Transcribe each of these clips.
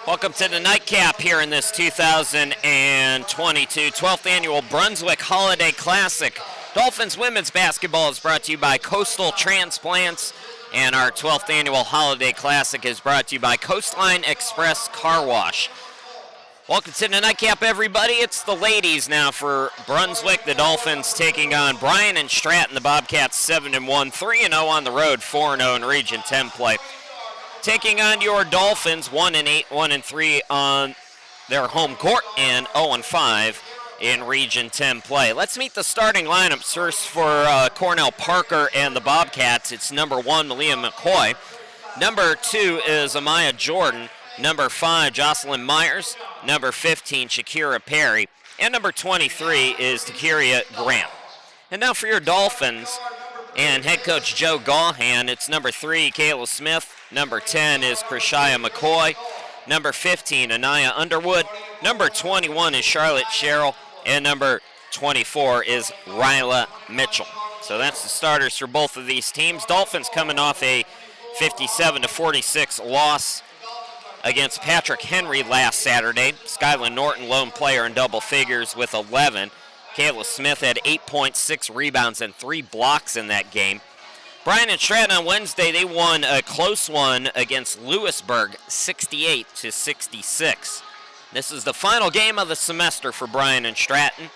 Welcome to the nightcap here in this 2022 12th Annual Brunswick Holiday Classic. Dolphins women's basketball is brought to you by Coastal Transplants, and our 12th Annual Holiday Classic is brought to you by Coastline Express Car Wash. Welcome to the nightcap, everybody. It's the ladies now for Brunswick. The Dolphins taking on Bryant and Stratton. The Bobcats 7-1, 3-0 on the road, 4-0 in Region 10 play. Taking on your Dolphins, 1-8, 1-3 on their home court, and 0-5 in Region 10 play. Let's meet the starting lineups first for Cornell Parker and the Bobcats. It's number 1, Malia McCoy. Number 2 is Amaya Jordan. Number 5, Jocelyn Myers. Number 15, Shakira Perry. And number 23 is Takiria Graham. And now for your Dolphins and head coach Joe Gahan, it's number 3, Kayla Smith. Number 10 is Krishaya McCoy. Number 15, Anaya Underwood. Number 21 is Charlotte Sherrill. And number 24 is Ryla Mitchell. So that's the starters for both of these teams. Dolphins coming off a 57-46 loss against Patrick Henry last Saturday. Skyland Norton, lone player in double figures with 11. Kayla Smith had 8 points, 6 rebounds, and 3 blocks in that game. Bryant and Stratton on Wednesday, they won a close one against Lewisburg, 68-66. This is the final game of the semester for Bryant and Stratton.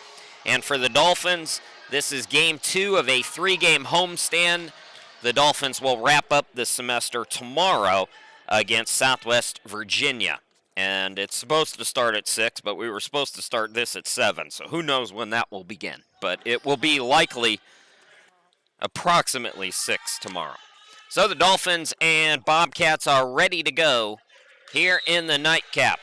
And for the Dolphins, this is game 2 of a 3-game homestand. The Dolphins will wrap up the semester tomorrow against Southwest Virginia. And it's supposed to start at 6, but we were supposed to start this at 7. So who knows when that will begin. But it will be likely approximately 6 tomorrow. So the Dolphins and Bobcats are ready to go here in the nightcap.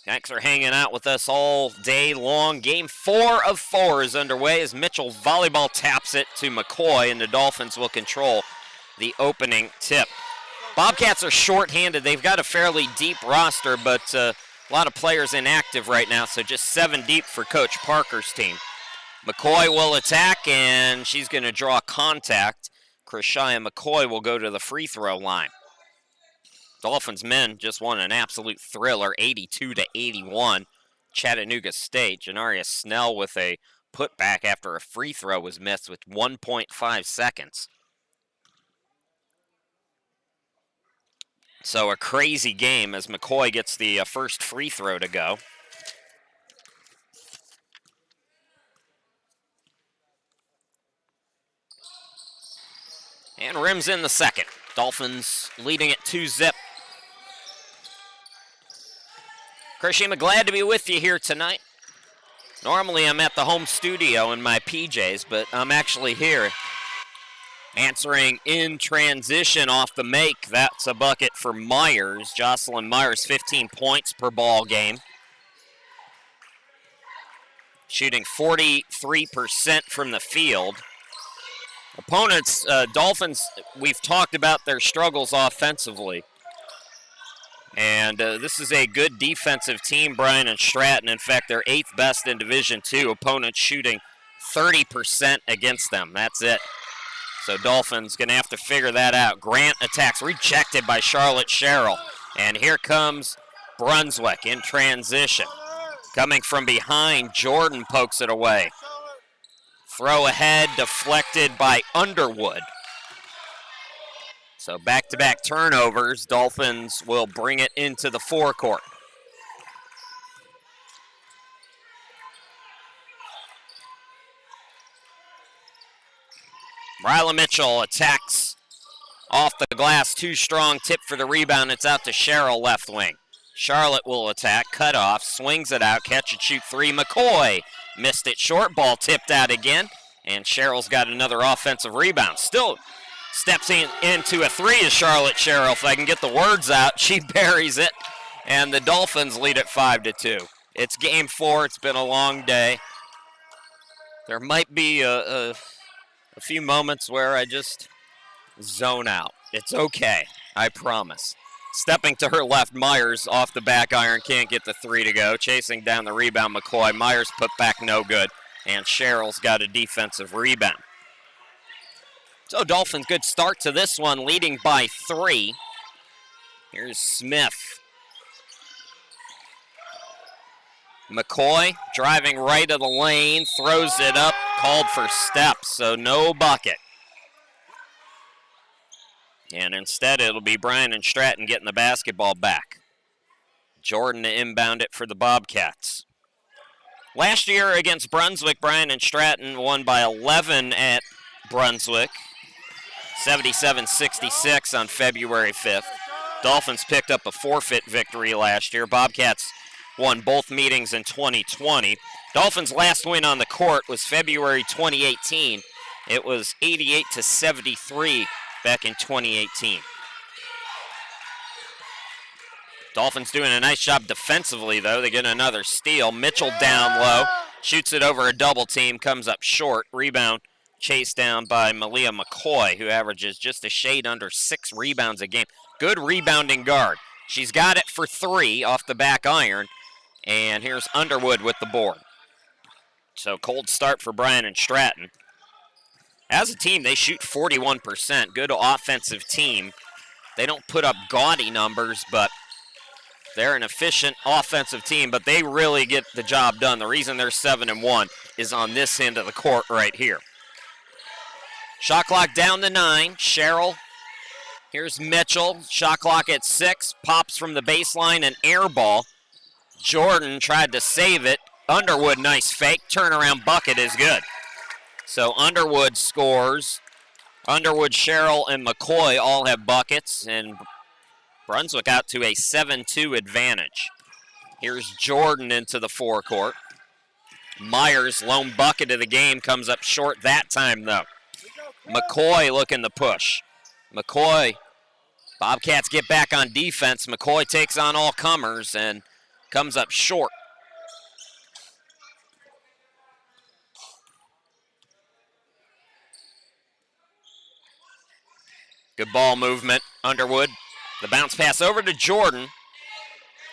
Thanks for hanging out with us all day long. Game 4 of 4 is underway as Mitchell volleyball taps it to McCoy, and the Dolphins will control the opening tip. Bobcats are short-handed. They've got a fairly deep roster, but a lot of players inactive right now, so just 7 deep for Coach Parker's team. McCoy will attack, and she's going to draw contact. Krishaya McCoy will go to the free throw line. Dolphins men just won an absolute thriller, 82-81. Chattanooga State. Janaria Snell with a putback after a free throw was missed with 1.5 seconds. So a crazy game as McCoy gets the first free throw to go. And rims in the second. Dolphins leading it 2-0. Krishima, glad to be with you here tonight. Normally I'm at the home studio in my PJs, but I'm actually here answering in transition off the make. That's a bucket for Myers. Jocelyn Myers, 15 points per ball game. Shooting 43% from the field. Opponents, Dolphins, we've talked about their struggles offensively. And this is a good defensive team, Bryant and Stratton. In fact, they're 8th best in Division II. Opponents shooting 30% against them. That's it. So Dolphins going to have to figure that out. Grant attacks, rejected by Charlotte Sherrill. And here comes Brunswick in transition. Coming from behind, Jordan pokes it away. Throw ahead, deflected by Underwood. So back-to-back turnovers. Dolphins will bring it into the forecourt. Ryla Mitchell attacks off the glass, too strong, tip for the rebound. It's out to Sherrill, left wing. Charlotte will attack, cut off, swings it out, catch and shoot 3. McCoy missed it short, ball tipped out again, and Sherrill's got another offensive rebound. Still steps into a 3 is Charlotte Sherrill. If I can get the words out, she buries it, and the Dolphins lead at 5-2. It's game 4. It's been a long day. There might be a few moments where I just zone out. It's okay, I promise. Stepping to her left, Myers off the back iron, can't get the 3 to go. Chasing down the rebound, McCoy. Myers put back no good, and Sherrill's got a defensive rebound. So Dolphins, good start to this one, leading by 3. Here's Smith. McCoy driving right of the lane, throws it up, called for steps, so no bucket. And instead it'll be Bryant and Stratton getting the basketball back. Jordan to inbound it for the Bobcats. Last year against Brunswick, Bryant and Stratton won by 11 at Brunswick, 77-66 on February 5th. Dolphins picked up a forfeit victory last year. Bobcats won both meetings in 2020. Dolphins' last win on the court was February 2018. It was 88-73 back in 2018. Dolphins doing a nice job defensively, though. They get another steal. Mitchell down low, shoots it over a double team, comes up short. Rebound chased down by Malia McCoy, who averages just a shade under 6 rebounds a game. Good rebounding guard. She's got it for 3 off the back iron, and here's Underwood with the board. So cold start for Bryant and Stratton. As a team, they shoot 41%. Good offensive team. They don't put up gaudy numbers, but they're an efficient offensive team, but they really get the job done. The reason they're 7-1 is on this end of the court right here. Shot clock down to 9. Sherrill. Here's Mitchell. Shot clock at 6. Pops from the baseline, an air ball. Jordan tried to save it. Underwood, nice fake. Turnaround bucket is good. So Underwood scores. Underwood, Sherrill, and McCoy all have buckets, and Brunswick out to a 7-2 advantage. Here's Jordan into the forecourt. Myers, lone bucket of the game, comes up short that time, though. McCoy looking to push. McCoy, Bobcats get back on defense. McCoy takes on all comers and comes up short. Good ball movement, Underwood. The bounce pass over to Jordan.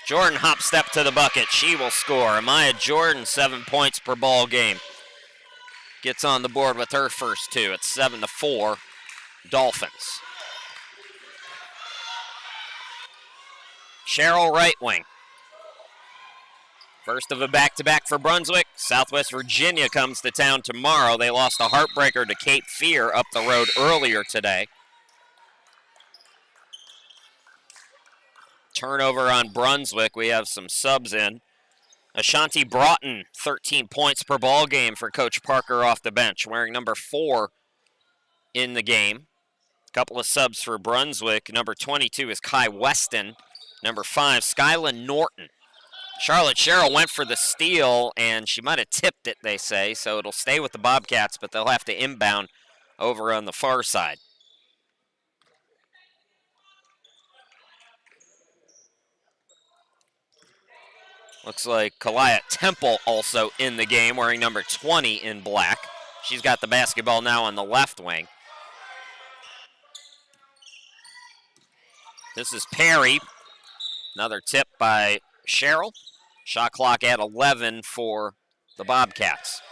Jordan hop step to the bucket. She will score. Amaya Jordan, 7 points per ball game. Gets on the board with her first 2. It's 7-4 Dolphins. Sherrill, right wing. First of a back-to-back for Brunswick. Southwest Virginia comes to town tomorrow. They lost a heartbreaker to Cape Fear up the road earlier today. Turnover on Brunswick. We have some subs in. Ashanti Broughton, 13 points per ball game for Coach Parker off the bench, wearing number 4 in the game. A couple of subs for Brunswick. Number 22 is Kai Weston. Number 5, Skyla Norton. Charlotte Sherrill went for the steal, and she might have tipped it, they say, so it'll stay with the Bobcats, but they'll have to inbound over on the far side. Looks like Kalia Temple also in the game, wearing number 20 in black. She's got the basketball now on the left wing. This is Perry. Another tip by Sherrill. Shot clock at 11 for the Bobcats.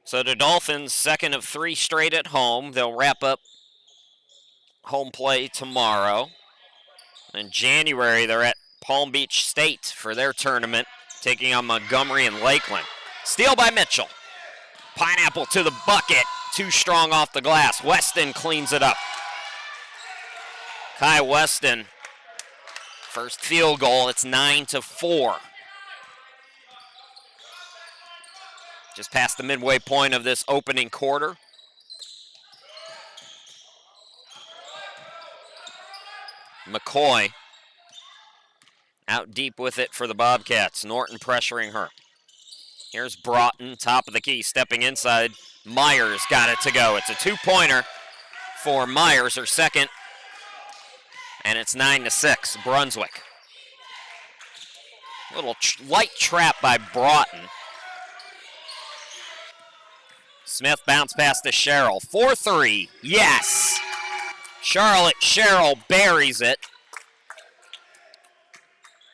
So the Dolphins, second of 3 straight at home. They'll wrap up home play tomorrow. In January, they're at Palm Beach State for their tournament, taking on Montgomery and Lakeland. Steal by Mitchell. Pineapple to the bucket. Too strong off the glass. Weston cleans it up. Kai Weston, first field goal. It's 9-4. Just past the midway point of this opening quarter. McCoy out deep with it for the Bobcats. Norton pressuring her. Here's Broughton, top of the key, stepping inside. Myers got it to go. It's a 2-pointer for Myers, her second. And it's 9-6, Brunswick. Little light trap by Broughton. Smith bounce pass to Sherrill. 4-3, yes! Charlotte Sherrill buries it.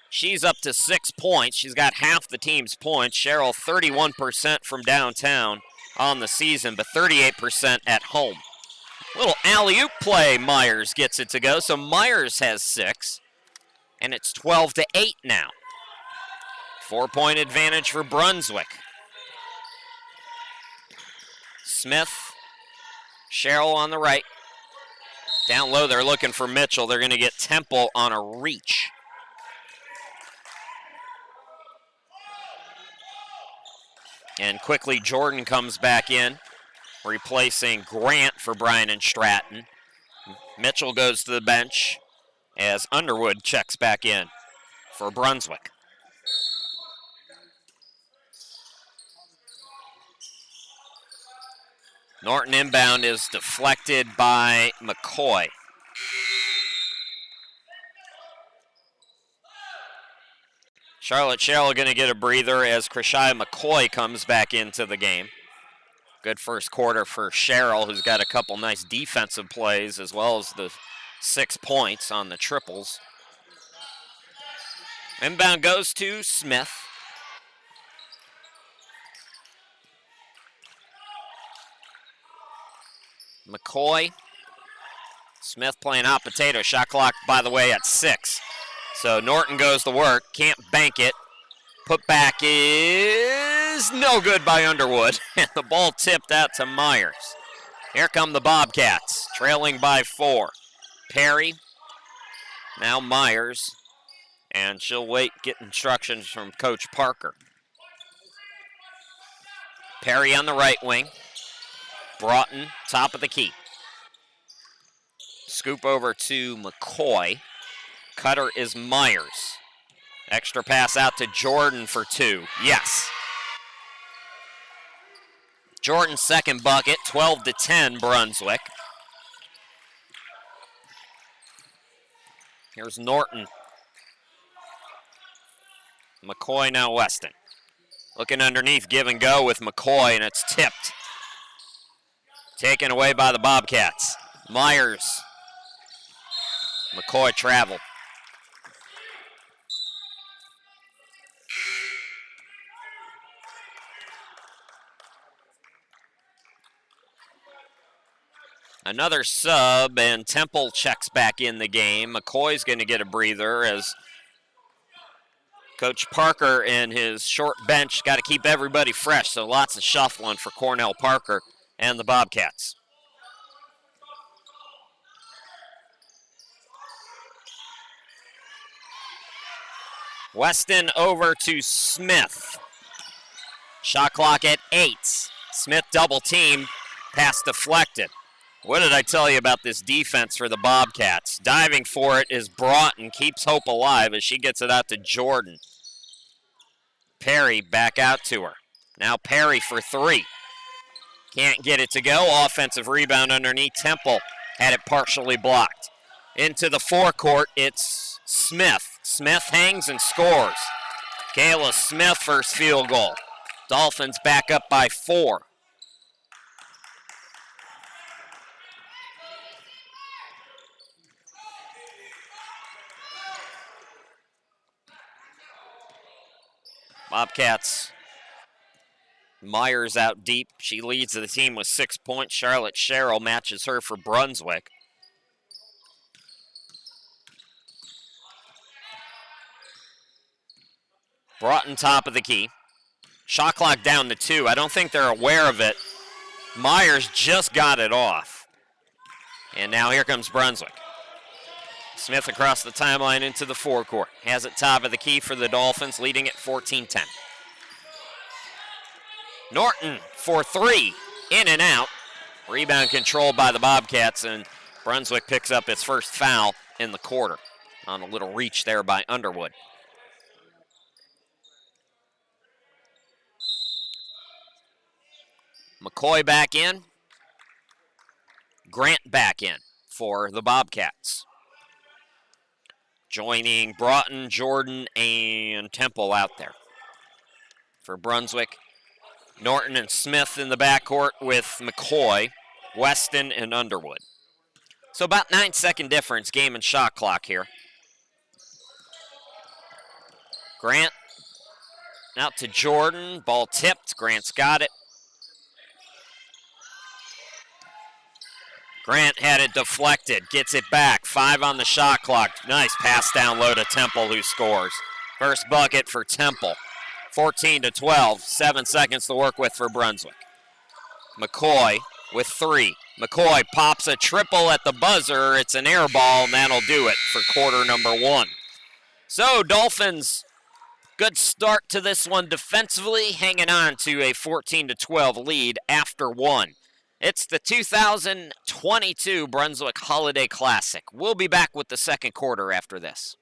She's up to 6 points. She's got half the team's points. Sherrill 31% from downtown on the season, but 38% at home. Little alley-oop play. Myers gets it to go. So Myers has 6, and it's 12-8 now. 4-point advantage for Brunswick. Smith, Sherrill on the right. Down low, they're looking for Mitchell. They're going to get Temple on a reach. And quickly, Jordan comes back in, replacing Grant for Bryant and Stratton. Mitchell goes to the bench as Underwood checks back in for Brunswick. Norton inbound is deflected by McCoy. Charlotte Sherrill going to get a breather as Krishai McCoy comes back into the game. Good first quarter for Sherrill, who's got a couple nice defensive plays as well as the 6 points on the triples. Inbound goes to Smith. McCoy. Smith playing hot potato. Shot clock, by the way, at 6. So Norton goes to work. Can't bank it. Put back is no good by Underwood. And the ball tipped out to Myers. Here come the Bobcats, trailing by 4. Perry. Now Myers. And she'll wait, get instructions from Coach Parker. Perry on the right wing. Broughton, top of the key. Scoop over to McCoy. Cutter is Myers. Extra pass out to Jordan for 2. Yes. Jordan's second bucket, 12-10 Brunswick. Here's Norton. McCoy now Weston. Looking underneath, give and go with McCoy, and it's tipped. Taken away by the Bobcats. Myers. McCoy travel. Another sub, and Temple checks back in the game. McCoy's going to get a breather as Coach Parker and his short bench got to keep everybody fresh, so lots of shuffling for Cornell Parker and the Bobcats. Weston over to Smith. Shot clock at 8. Smith double teamed, pass deflected. What did I tell you about this defense for the Bobcats? Diving for it is Broughton, keeps hope alive as she gets it out to Jordan. Perry back out to her. Now Perry for 3. Can't get it to go. Offensive rebound underneath. Temple had it partially blocked. Into the forecourt, it's Smith. Smith hangs and scores. Kayla Smith first field goal. Dolphins back up by 4. Bobcats. Myers out deep. She leads the team with 6 points. Charlotte Sherrill matches her for Brunswick. Broughton top of the key. Shot clock down to 2. I don't think they're aware of it. Myers just got it off. And now here comes Brunswick. Smith across the timeline into the forecourt. Has it top of the key for the Dolphins, leading at 14-10. Norton for 3, in and out. Rebound controlled by the Bobcats, and Brunswick picks up its first foul in the quarter on a little reach there by Underwood. McCoy back in. Grant back in for the Bobcats. Joining Broughton, Jordan, and Temple out there. For Brunswick, Norton and Smith in the backcourt with McCoy, Weston, and Underwood. So about 9-second difference, game and shot clock here. Grant out to Jordan, ball tipped, Grant's got it. Grant had it deflected, gets it back, 5 on the shot clock. Nice pass down low to Temple, who scores. First bucket for Temple. 14-12, 7 seconds to work with for Brunswick. McCoy with 3. McCoy pops a triple at the buzzer. It's an air ball, and that'll do it for quarter number 1. So Dolphins, good start to this one defensively, hanging on to a 14-12 lead after 1. It's the 2022 Brunswick Holiday Classic. We'll be back with the second quarter after this.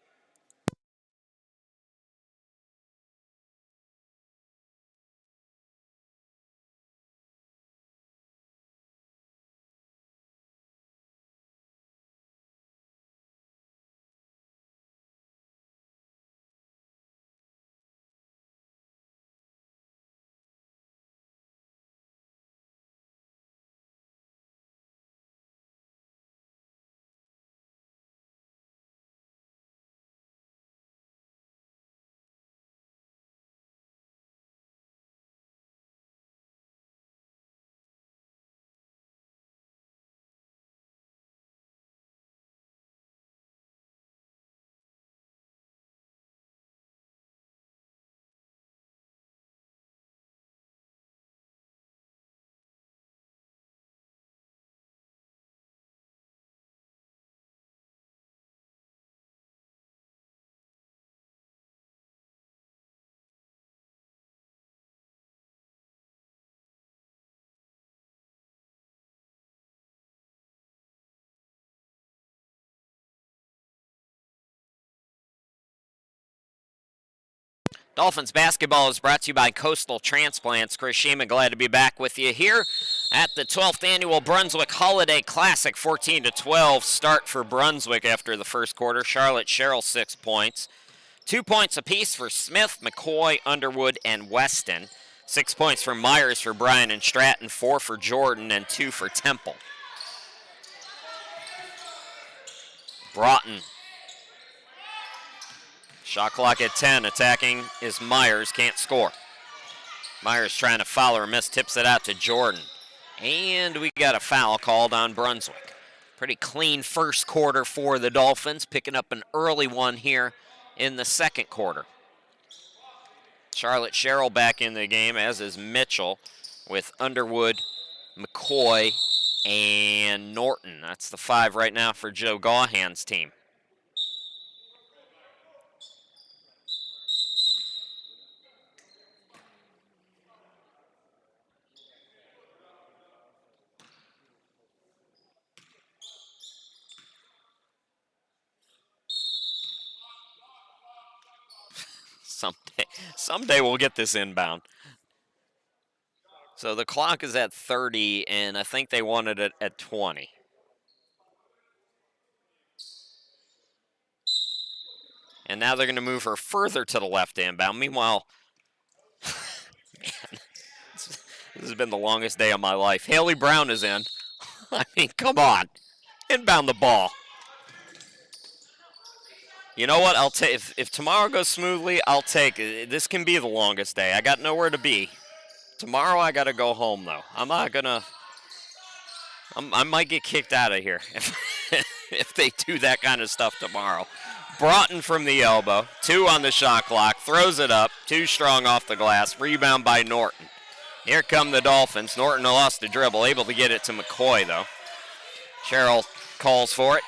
Dolphins basketball is brought to you by Coastal Transplants. Chris Sheeman, glad to be back with you here at the 12th annual Brunswick Holiday Classic. 14-12 start for Brunswick after the first quarter. Charlotte Sherrill 6 points. 2 points apiece for Smith, McCoy, Underwood, and Weston. 6 points for Myers for Bryant and Stratton, 4 for Jordan, and 2 for Temple. Broughton. Shot clock at 10. Attacking is Myers. Can't score. Myers trying to foul or miss. Tips it out to Jordan. And we got a foul called on Brunswick. Pretty clean first quarter for the Dolphins. Picking up an early one here in the second quarter. Charlotte Sherrill back in the game, as is Mitchell, with Underwood, McCoy, and Norton. That's the 5 right now for Joe Gaughan's team. Someday we'll get this inbound. So the clock is at 30, and I think they wanted it at 20. And now they're going to move her further to the left inbound. Meanwhile, man, this has been the longest day of my life. Haley Brown is in. I mean, come on. Inbound the ball. You know what? I'll take if tomorrow goes smoothly, I'll take it. This can be the longest day. I got nowhere to be. Tomorrow I got to go home though. I'm not gonna. I might get kicked out of here if they do that kind of stuff tomorrow. Broughton from the elbow, 2 on the shot clock, throws it up, too strong off the glass. Rebound by Norton. Here come the Dolphins. Norton lost the dribble, able to get it to McCoy though. Sherrill calls for it.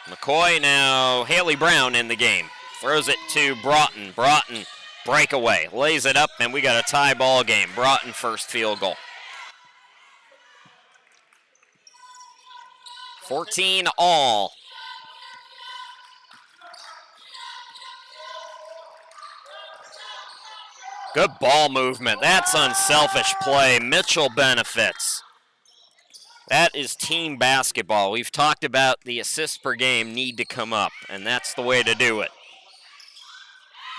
McCoy now, Haley Brown in the game. Throws it to Broughton. Broughton, breakaway, lays it up, and we got a tie ball game. Broughton first field goal. 14 all. Good ball movement. That's unselfish play. Mitchell benefits. That is team basketball. We've talked about the assists per game need to come up, and that's the way to do it.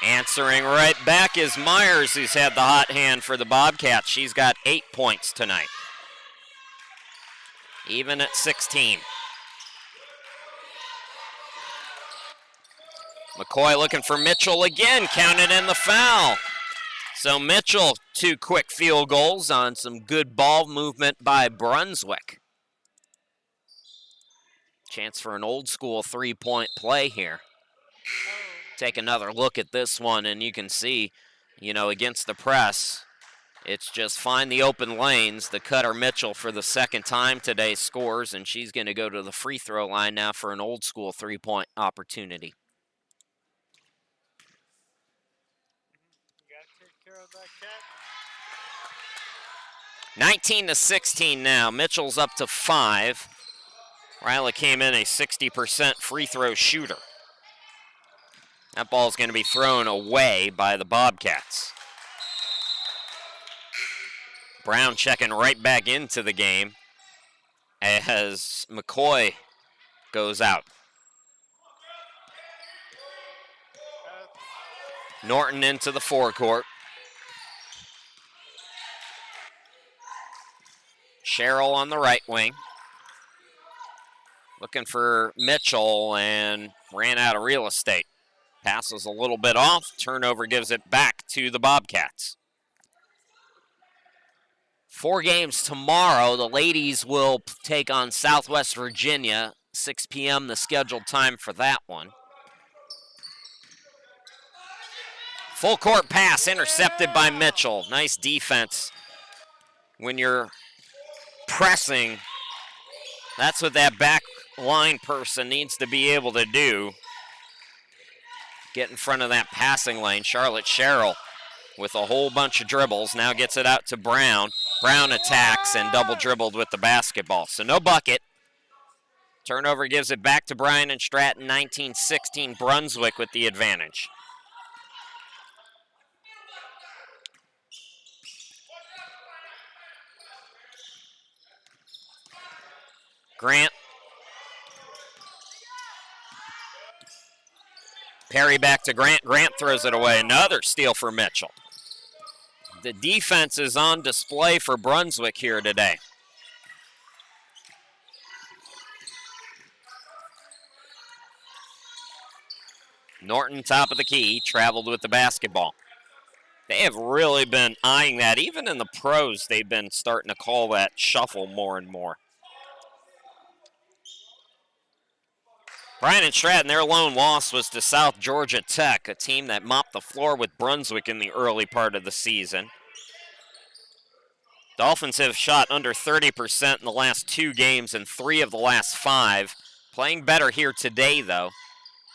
Answering right back is Myers, who's had the hot hand for the Bobcats. She's got 8 points tonight. Even at 16. McCoy looking for Mitchell again, counted in the foul. So Mitchell, 2 quick field goals on some good ball movement by Brunswick. Chance for an old school three-point play here. Take another look at this one, and you can see, against the press, it's just find the open lanes. The cutter Mitchell for the second time today scores, and she's going to go to the free throw line now for an old school three-point opportunity. You gotta take care of that cat. 19-16 now. Mitchell's up to 5. Riley came in a 60% free throw shooter. That ball's going to be thrown away by the Bobcats. Brown checking right back into the game as McCoy goes out. Norton into the forecourt. Sherrill on the right wing. Looking for Mitchell and ran out of real estate. Passes a little bit off. Turnover gives it back to the Bobcats. 4 games tomorrow. The ladies will take on Southwest Virginia. 6 p.m. the scheduled time for that one. Full court pass intercepted by Mitchell. Nice defense. When you're pressing, that's what that back line person needs to be able to do. Get in front of that passing lane. Charlotte Sherrill with a whole bunch of dribbles. Now gets it out to Brown. Brown attacks and double dribbled with the basketball. So no bucket. Turnover gives it back to Bryant and Stratton. 19-16 Brunswick with the advantage. Grant. Perry back to Grant. Grant throws it away. Another steal for Mitchell. The defense is on display for Brunswick here today. Norton, top of the key, traveled with the basketball. They have really been eyeing that. Even in the pros, they've been starting to call that shuffle more and more. Bryant and Stratton, their lone loss was to South Georgia Tech, a team that mopped the floor with Brunswick in the early part of the season. Dolphins have shot under 30% in the last 2 games and 3 of the last 5. Playing better here today, though.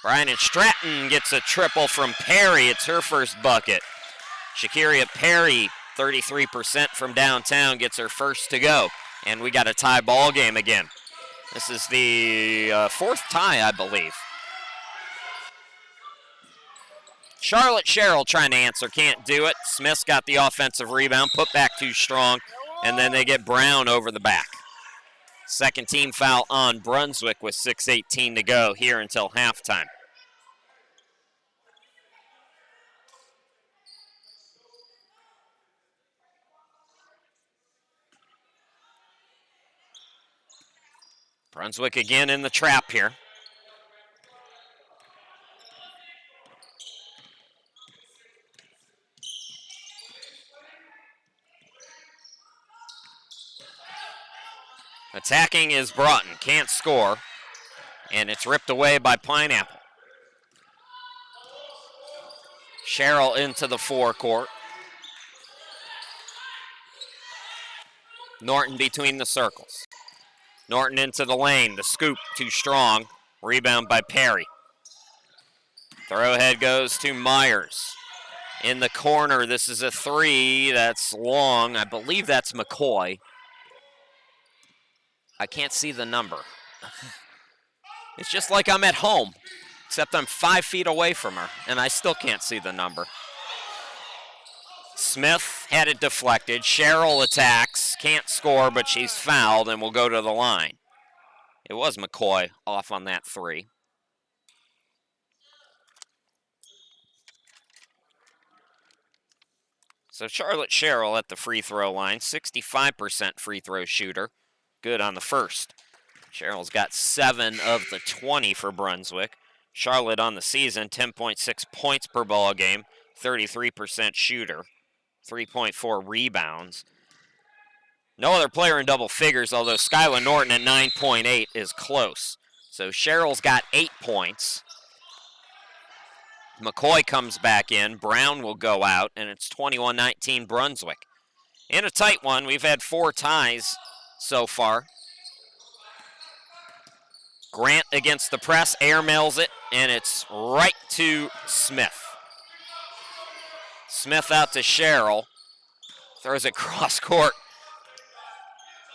Bryant and Stratton gets a triple from Perry. It's her first bucket. Shakiria Perry, 33% from downtown, gets her first to go. And we got a tie ball game again. This is the 4th tie, I believe. Charlotte Sherrill trying to answer, can't do it. Smith's got the offensive rebound, put back too strong, and then they get Brown over the back. Second team foul on Brunswick with 6:18 to go here until halftime. Brunswick again in the trap here. Attacking is Broughton, can't score, and it's ripped away by Pineapple. Sherrill into the forecourt. Norton between the circles. Norton into the lane, the scoop too strong. Rebound by Perry. Throwhead goes to Myers. In the corner, this is a 3 that's long. I believe that's McCoy. I can't see the number. It's just like I'm at home, except I'm 5 feet away from her, and I still can't see the number. Smith had it deflected. Sherrill attacks, can't score, but she's fouled and will go to the line. It was McCoy off on that 3. So Charlotte Sherrill at the free throw line, 65% free throw shooter. Good on the first. Sherrill's got 7 of the 20 for Brunswick. Charlotte on the season, 10.6 points per ball game, 33% shooter, 3.4 rebounds. No other player in double figures, although Skylar Norton at 9.8 is close. So Sherrill's got 8 points. McCoy comes back in. Brown will go out, and it's 21-19 Brunswick. In a tight one, we've had 4 ties so far. Grant against the press, airmails it, and it's right to Smith. Smith out to Sherrill. Throws it cross court.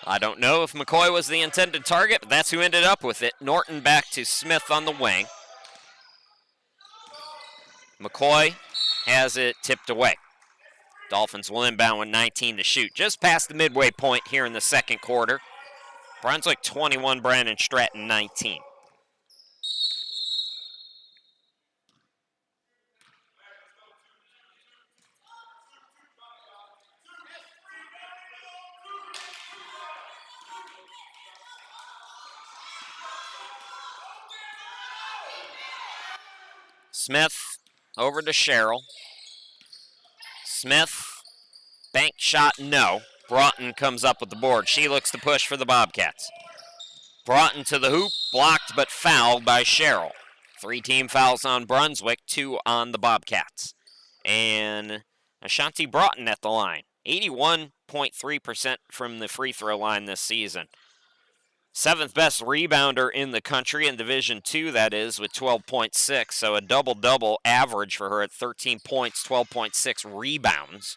I don't know if McCoy was the intended target, but that's who ended up with it. Norton back to Smith on the wing. McCoy has it tipped away. Dolphins will inbound with 19 to shoot. Just past the midway point here in the second quarter. Brunswick 21, Bryant Stratton 19. Smith over to Sherrill. Smith, bank shot, no. Broughton comes up with the board. She looks to push for the Bobcats. Broughton to the hoop, blocked but fouled by Sherrill. 3 team fouls on Brunswick, 2 on the Bobcats. And Ashanti Broughton at the line. 81.3% from the free throw line this season. 7th best rebounder in the country in Division II, that is, with 12.6. So a double-double average for her at 13 points, 12.6 rebounds.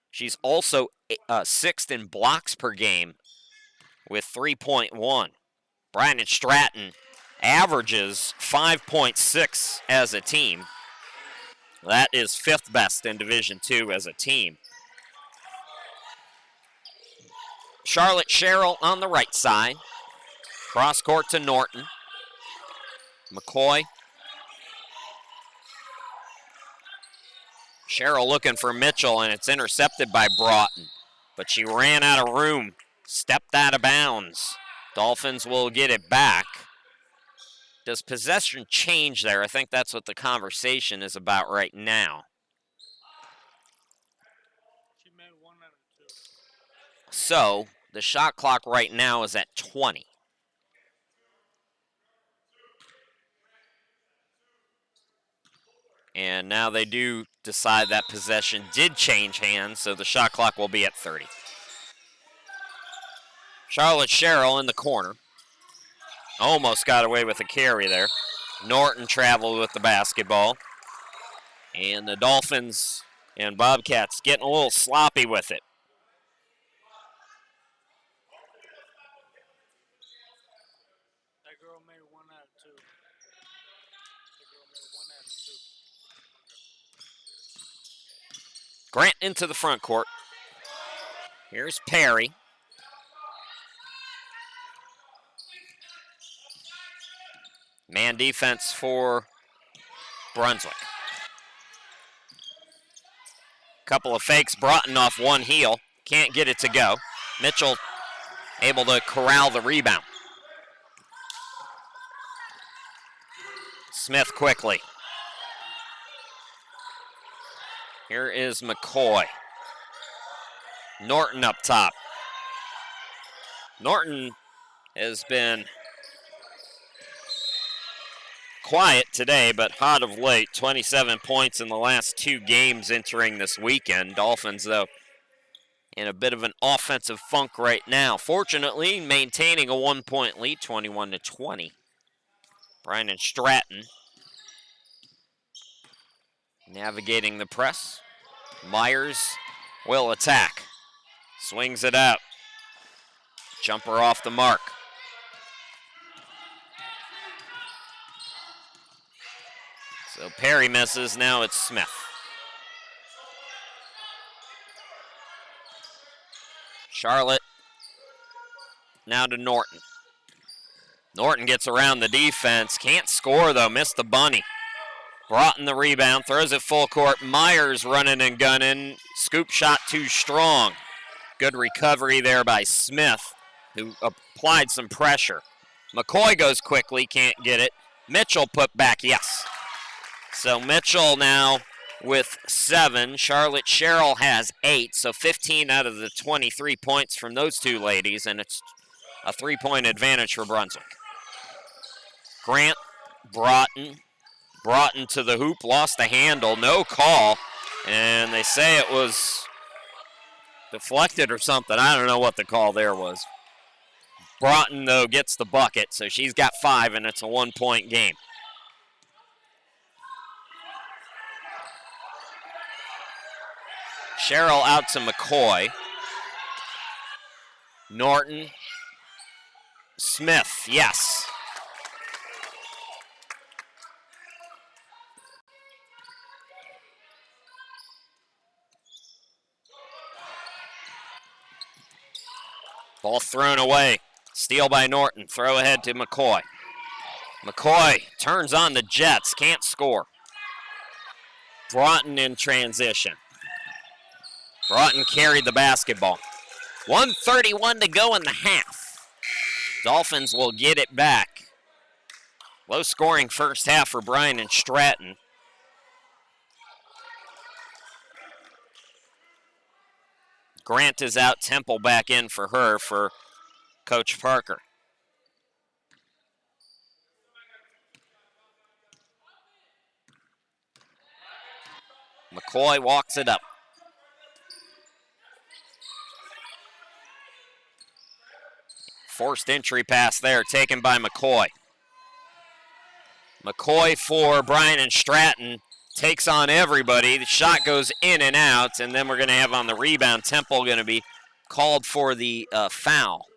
She's also 6th in blocks per game with 3.1. Bryant Stratton averages 5.6 as a team. That is 5th best in Division II as a team. Charlotte Sherrill on the right side. Cross court to Norton. McCoy. Sherrill looking for Mitchell, and it's intercepted by Broughton. But she ran out of room, stepped out of bounds. Dolphins will get it back. Does possession change there? I think that's what the conversation is about right now. So, the shot clock right now is at 20. And now they do decide that possession did change hands, so the shot clock will be at 30. Charlotte Sherrill in the corner. Almost got away with a carry there. Norton traveled with the basketball. And the Dolphins and Bobcats getting a little sloppy with it. Grant into the front court. Here's Perry. Man defense for Brunswick. Couple of fakes. Broughton off one heel. Can't get it to go. Mitchell able to corral the rebound. Smith quickly. Here is McCoy. Norton up top. Norton has been quiet today, but hot of late. 27 points in the last 2 games entering this weekend. Dolphins, though, in a bit of an offensive funk right now. Fortunately, maintaining a 1-point lead, 21-20. Bryant Stratton navigating the press. Myers will attack. Swings it out. Jumper off the mark. So Perry misses. Now it's Smith. Charlotte now to Norton. Norton gets around the defense. Can't score, though. Missed the bunny. Broughton the rebound. Throws it full court. Myers running and gunning. Scoop shot too strong. Good recovery there by Smith, who applied some pressure. McCoy goes quickly. Can't get it. Mitchell put back. Yes. So Mitchell now with 7. Charlotte Sherrill has 8. So 15 out of the 23 points from those two ladies, and it's a 3-point advantage for Brunswick. Grant, Broughton to the hoop, lost the handle, no call. And they say it was deflected or something. I don't know what the call there was. Broughton, though, gets the bucket, so she's got 5, and it's a 1-point game. Sherrill out to McCoy. Norton. Smith, yes. Ball thrown away. Steal by Norton. Throw ahead to McCoy. McCoy turns on the Jets. Can't score. Broughton in transition. Broughton carried the basketball. 1:31 to go in the half. Dolphins will get it back. Low scoring first half for Bryant and Stratton. Grant is out, Temple back in for her for Coach Parker. McCoy walks it up. Forced entry pass there, taken by McCoy. McCoy for Bryant and Stratton takes on everybody. The shot goes in and out, and then we're going to have on the rebound, Temple going to be called for the foul.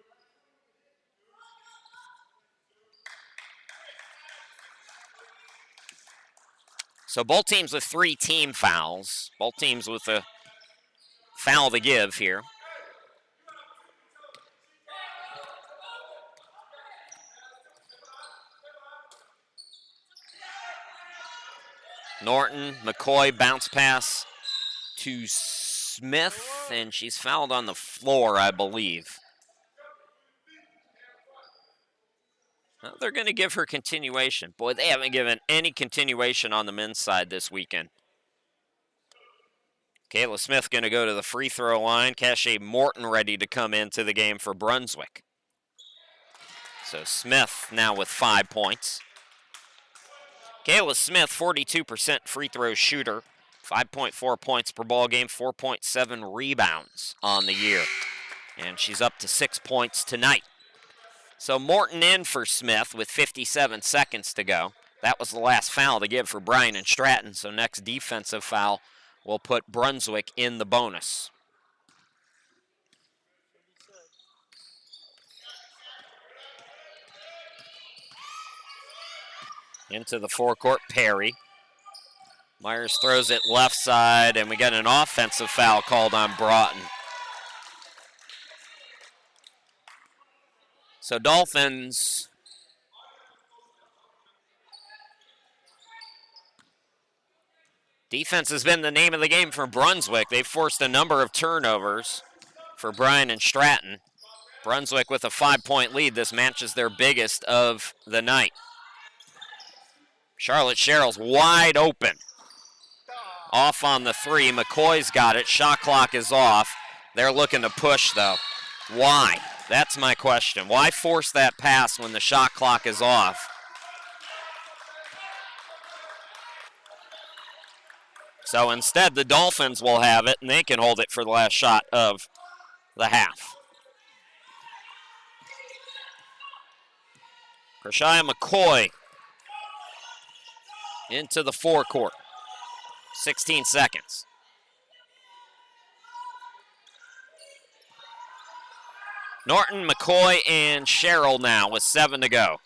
So both teams with 3 team fouls. Both teams with a foul to give here. Norton, McCoy, bounce pass to Smith, and she's fouled on the floor, I believe. Well, they're going to give her continuation. Boy, they haven't given any continuation on the men's side this weekend. Kayla Smith going to go to the free throw line. Cache Morton ready to come into the game for Brunswick. So Smith now with 5 points. Kayla Smith, 42% free throw shooter, 5.4 points per ball game, 4.7 rebounds on the year. And she's up to 6 points tonight. So Morton in for Smith with 57 seconds to go. That was the last foul to give for Bryant and Stratton, so next defensive foul will put Brunswick in the bonus. Into the forecourt, Perry. Myers throws it left side, and we got an offensive foul called on Broughton. So Dolphins defense has been the name of the game for Brunswick. They've forced a number of turnovers for Bryant and Stratton. Brunswick with a 5-point lead. This match is their biggest of the night. Charlotte Sherrill's wide open. Off on the 3. McCoy's got it. Shot clock is off. They're looking to push, though. Why? That's my question. Why force that pass when the shot clock is off? So instead, the Dolphins will have it, and they can hold it for the last shot of the half. Krishia McCoy into the forecourt. 16 seconds. Norton, McCoy, and Sherrill now with 7 to go.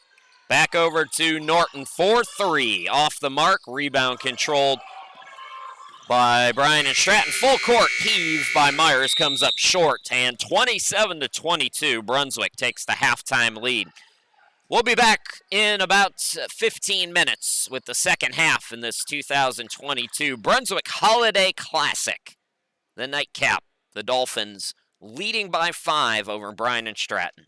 Back over to Norton, 4-3. Off the mark, rebound controlled by Bryant and Stratton. Full court heave by Myers comes up short, and 27-22, Brunswick takes the halftime lead. We'll be back in about 15 minutes with the second half in this 2022 Brunswick Holiday Classic. The nightcap, the Dolphins leading by 5 over Bryant and Stratton.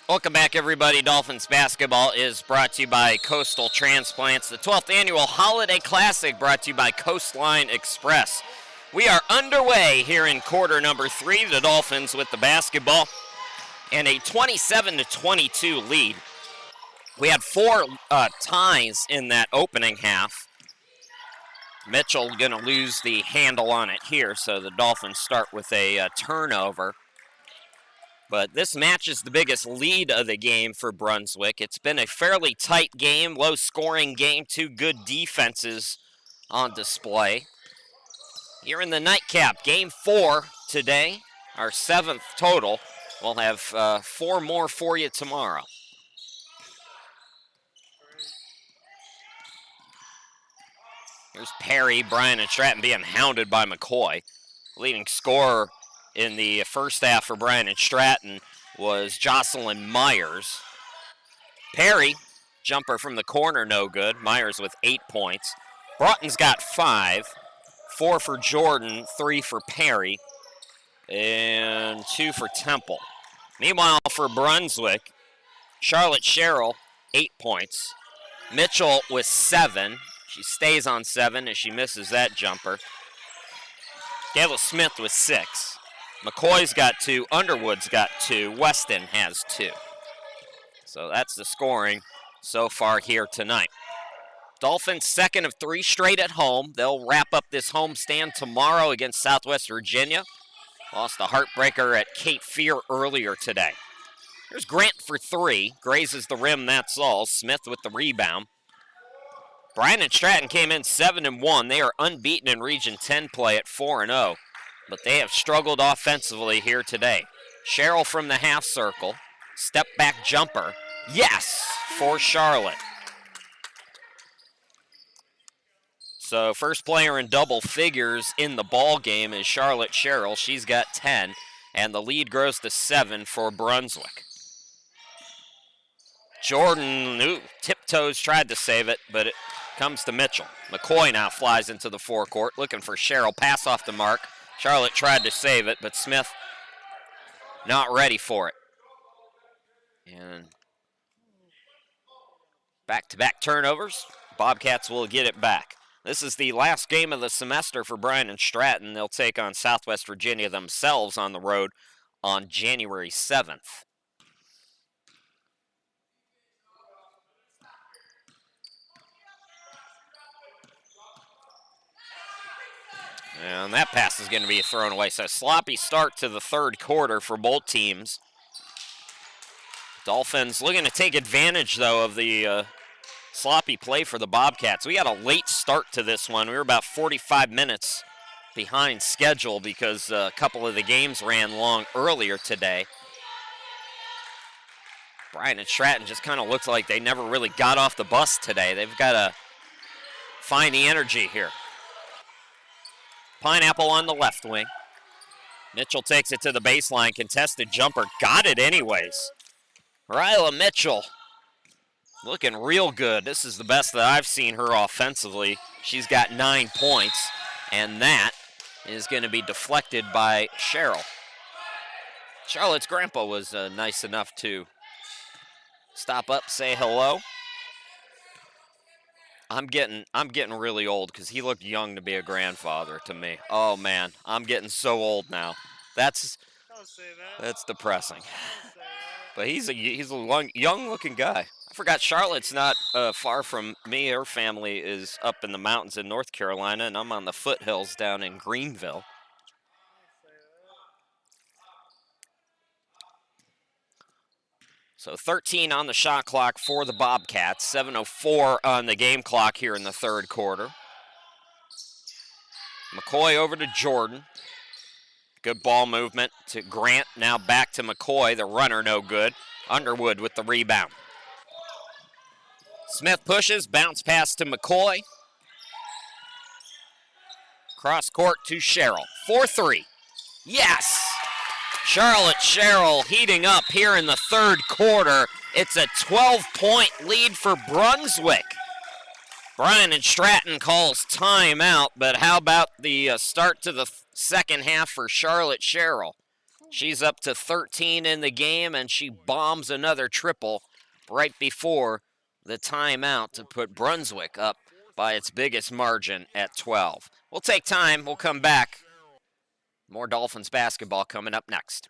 Welcome back, everybody. Dolphins basketball is brought to you by Coastal Transplants. The 12th annual Holiday Classic brought to you by Coastline Express. We are underway here in quarter number 3. The Dolphins with the basketball and a 27-22 lead. We had 4 ties in that opening half. Mitchell going to lose the handle on it here, so the Dolphins start with a turnover. But this matches the biggest lead of the game for Brunswick. It's been a fairly tight game, low-scoring game, 2 good defenses on display. Here in the nightcap, game 4 today, our 7th total. We'll have 4 more for you tomorrow. Here's Perry, Bryant, and Stratton being hounded by McCoy. Leading scorer in the first half for Bryant and Stratton was Jocelyn Myers. Perry, jumper from the corner, no good. Myers with 8 points. Broughton's got 5. 4 for Jordan, 3 for Perry, and 2 for Temple. Meanwhile, for Brunswick, Charlotte Sherrill, 8 points. Mitchell with 7. She stays on 7 as she misses that jumper. Gayla Smith with 6. McCoy's got 2. Underwood's got 2. Weston has 2. So that's the scoring so far here tonight. Dolphins second of 3 straight at home. They'll wrap up this homestand tomorrow against Southwest Virginia. Lost a heartbreaker at Cape Fear earlier today. Here's Grant for 3. Grazes the rim, that's all. Smith with the rebound. Bryant and Stratton came in 7-1. They are unbeaten in Region 10 play at 4-0. But they have struggled offensively here today. Sherrill from the half circle. Step back jumper. Yes, for Charlotte. So first player in double figures in the ball game is Charlotte Sherrill. She's got 10, and the lead grows to 7 for Brunswick. Jordan, tiptoes, tried to save it, but it comes to Mitchell. McCoy now flies into the forecourt, looking for Sherrill. Pass off the mark. Charlotte tried to save it, but Smith not ready for it. And back-to-back turnovers. Bobcats will get it back. This is the last game of the semester for Bryant and Stratton. They'll take on Southwest Virginia themselves on the road on January 7th. And that pass is going to be thrown away. So sloppy start to the third quarter for both teams. Dolphins looking to take advantage, though, of the sloppy play for the Bobcats. We got a late start to this one. We were about 45 minutes behind schedule because a couple of the games ran long earlier today. Bryant and Stratton just kind of looks like they never really got off the bus today. They've got to find the energy here. Pineapple on the left wing. Mitchell takes it to the baseline. Contested jumper. Got it anyways. Ryla Mitchell looking real good. This is the best that I've seen her offensively. She's got 9 points, and that is going to be deflected by Sherrill. Charlotte's grandpa was nice enough to stop up, say hello. I'm getting really old because he looked young to be a grandfather to me. Oh man, I'm getting so old now. That's depressing. But he's a young looking guy. I forgot Charlotte's not far from me. Her family is up in the mountains in North Carolina, and I'm on the foothills down in Greenville. So 13 on the shot clock for the Bobcats. 7:04 on the game clock here in the third quarter. McCoy over to Jordan. Good ball movement to Grant. Now back to McCoy. The runner no good. Underwood with the rebound. Smith pushes. Bounce pass to McCoy. Cross court to Sherrill. 4-3. Yes! Charlotte Sherrill heating up here in the third quarter. It's a 12-point lead for Brunswick. Bryant and Stratton calls timeout, but how about the start to the second half for Charlotte Sherrill? She's up to 13 in the game, and she bombs another triple right before the timeout to put Brunswick up by its biggest margin at 12. We'll take time. We'll come back. More Dolphins basketball coming up next.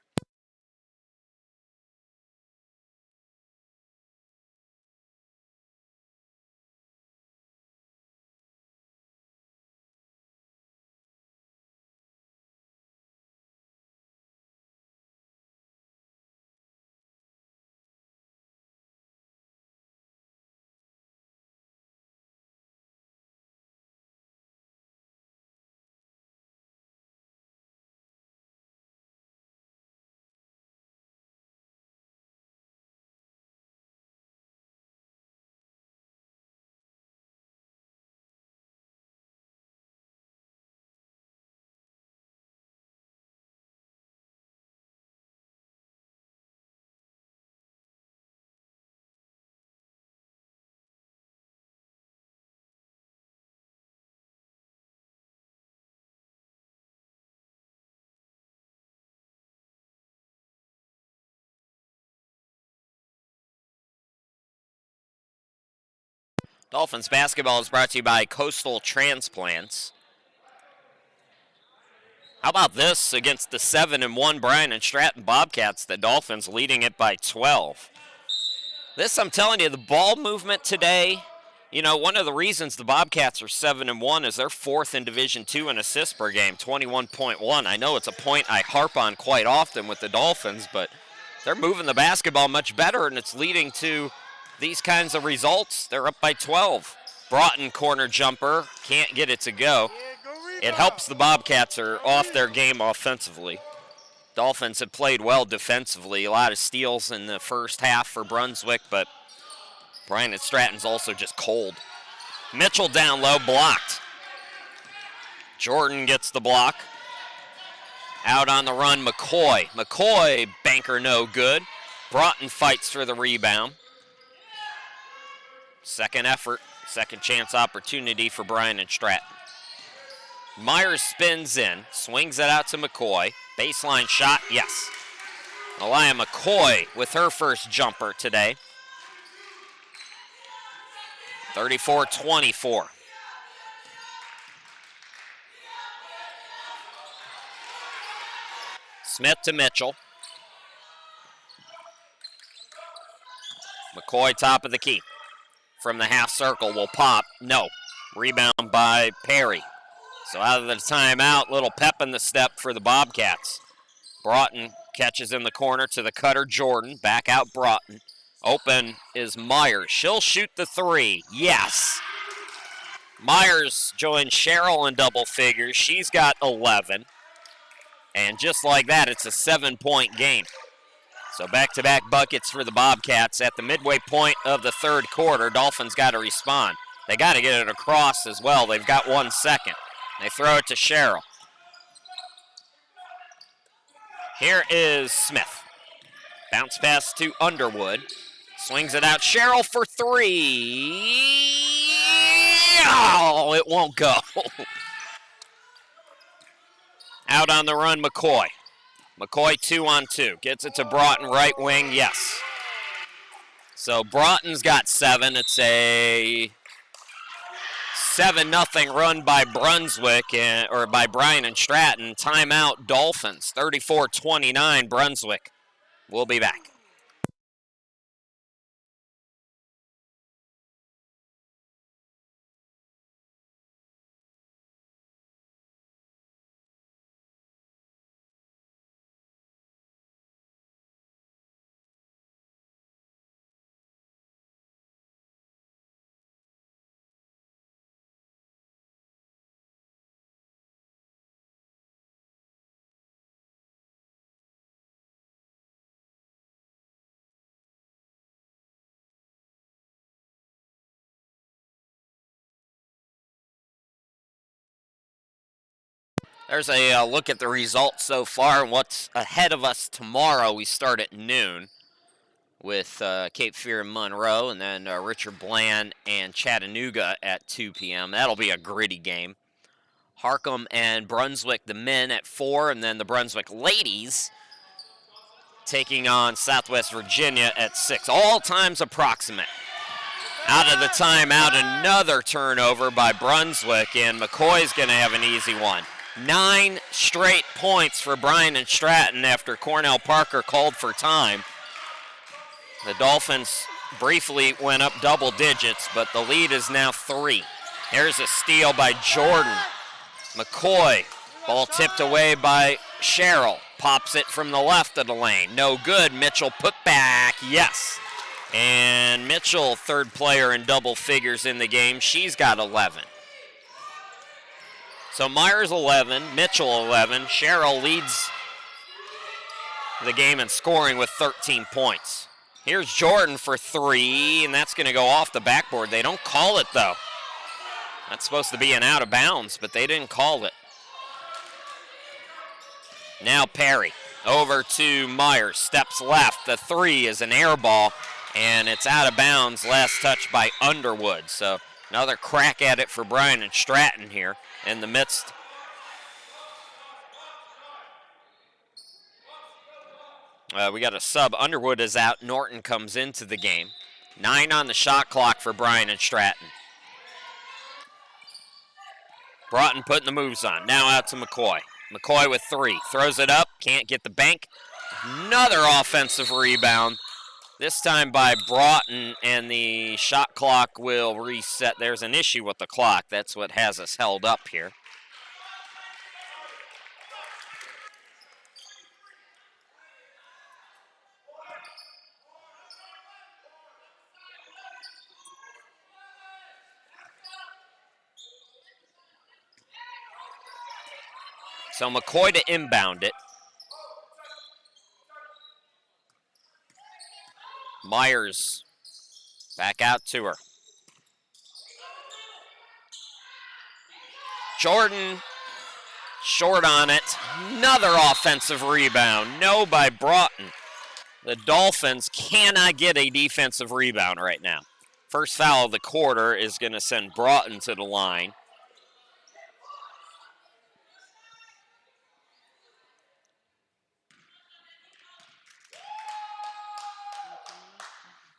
Dolphins basketball is brought to you by Coastal Transplants. How about this against the 7-1 Bryant and Stratton Bobcats? The Dolphins leading it by 12. This, I'm telling you, the ball movement today, you know, one of the reasons the Bobcats are 7-1 is they're fourth in Division II in assists per game, 21.1. I know it's a point I harp on quite often with the Dolphins, but they're moving the basketball much better, and it's leading to these kinds of results. They're up by 12. Broughton corner jumper, can't get it to go. It helps the Bobcats are off their game offensively. Dolphins have played well defensively. A lot of steals in the first half for Brunswick, but Bryant and Stratton's also just cold. Mitchell down low, blocked. Jordan gets the block. Out on the run, McCoy. McCoy, banker no good. Broughton fights for the rebound. Second effort, second chance opportunity for Bryant and Stratton. Myers spins in, swings it out to McCoy. Baseline shot, yes. Elia McCoy with her first jumper today. 34-24. Smith to Mitchell. McCoy top of the key. From the half circle will pop. No. Rebound by Perry. So out of the timeout, little pep in the step for the Bobcats. Broughton catches in the corner to the cutter, Jordan. Back out Broughton. Open is Myers. She'll shoot the three. Yes. Myers joins Cheryl in double figures. She's got 11. And just like that, it's a 7-point game. So back-to-back buckets for the Bobcats at the midway point of the third quarter. Dolphins got to respond. They got to get it across as well. They've got 1 second. They throw it to Cheryl. Here is Smith. Bounce pass to Underwood. Swings it out. Cheryl for three. Oh, it won't go. Out on the run, McCoy. McCoy 2-on-2. Gets it to Broughton, right wing, yes. So Broughton's got 7. It's a 7-0 run by Brunswick, or by Bryant and Stratton. Timeout, Dolphins, 34-29, Brunswick. We'll be back. There's a look at the results so far and what's ahead of us tomorrow. We start at noon with Cape Fear and Monroe, and then Richard Bland and Chattanooga at 2 p.m. That'll be a gritty game. Harcum and Brunswick, the men, at 4, and then the Brunswick ladies taking on Southwest Virginia at 6. All times approximate. Out of the timeout, another turnover by Brunswick, and McCoy's going to have an easy one. 9 straight points for Bryant and Stratton after Cornell Parker called for time. The Dolphins briefly went up double digits, but the lead is now 3. Here's a steal by Jordan. McCoy, ball tipped away by Sherrill. Pops it from the left of the lane. No good. Mitchell put back. Yes. And Mitchell, third player in double figures in the game. She's got 11. So Myers 11, Mitchell 11. Sherrill leads the game in scoring with 13 points. Here's Jordan for 3, and that's going to go off the backboard. They don't call it, though. That's supposed to be an out of bounds, but they didn't call it. Now Perry over to Myers, steps left. The 3 is an air ball, and it's out of bounds. Last touch by Underwood. So another crack at it for Bryant and Stratton here in the midst. We got a sub. Underwood is out. Norton comes into the game. 9 on the shot clock for Bryant and Stratton. Broughton putting the moves on. Now out to McCoy. McCoy with 3. Throws it up. Can't get the bank. Another offensive rebound. This time by Broughton, and the shot clock will reset. There's an issue with the clock. That's what has us held up here. So McCoy to inbound it. Myers back out to her. Jordan short on it. Another offensive rebound. No by Broughton. The Dolphins cannot get a defensive rebound right now. First foul of the quarter is going to send Broughton to the line.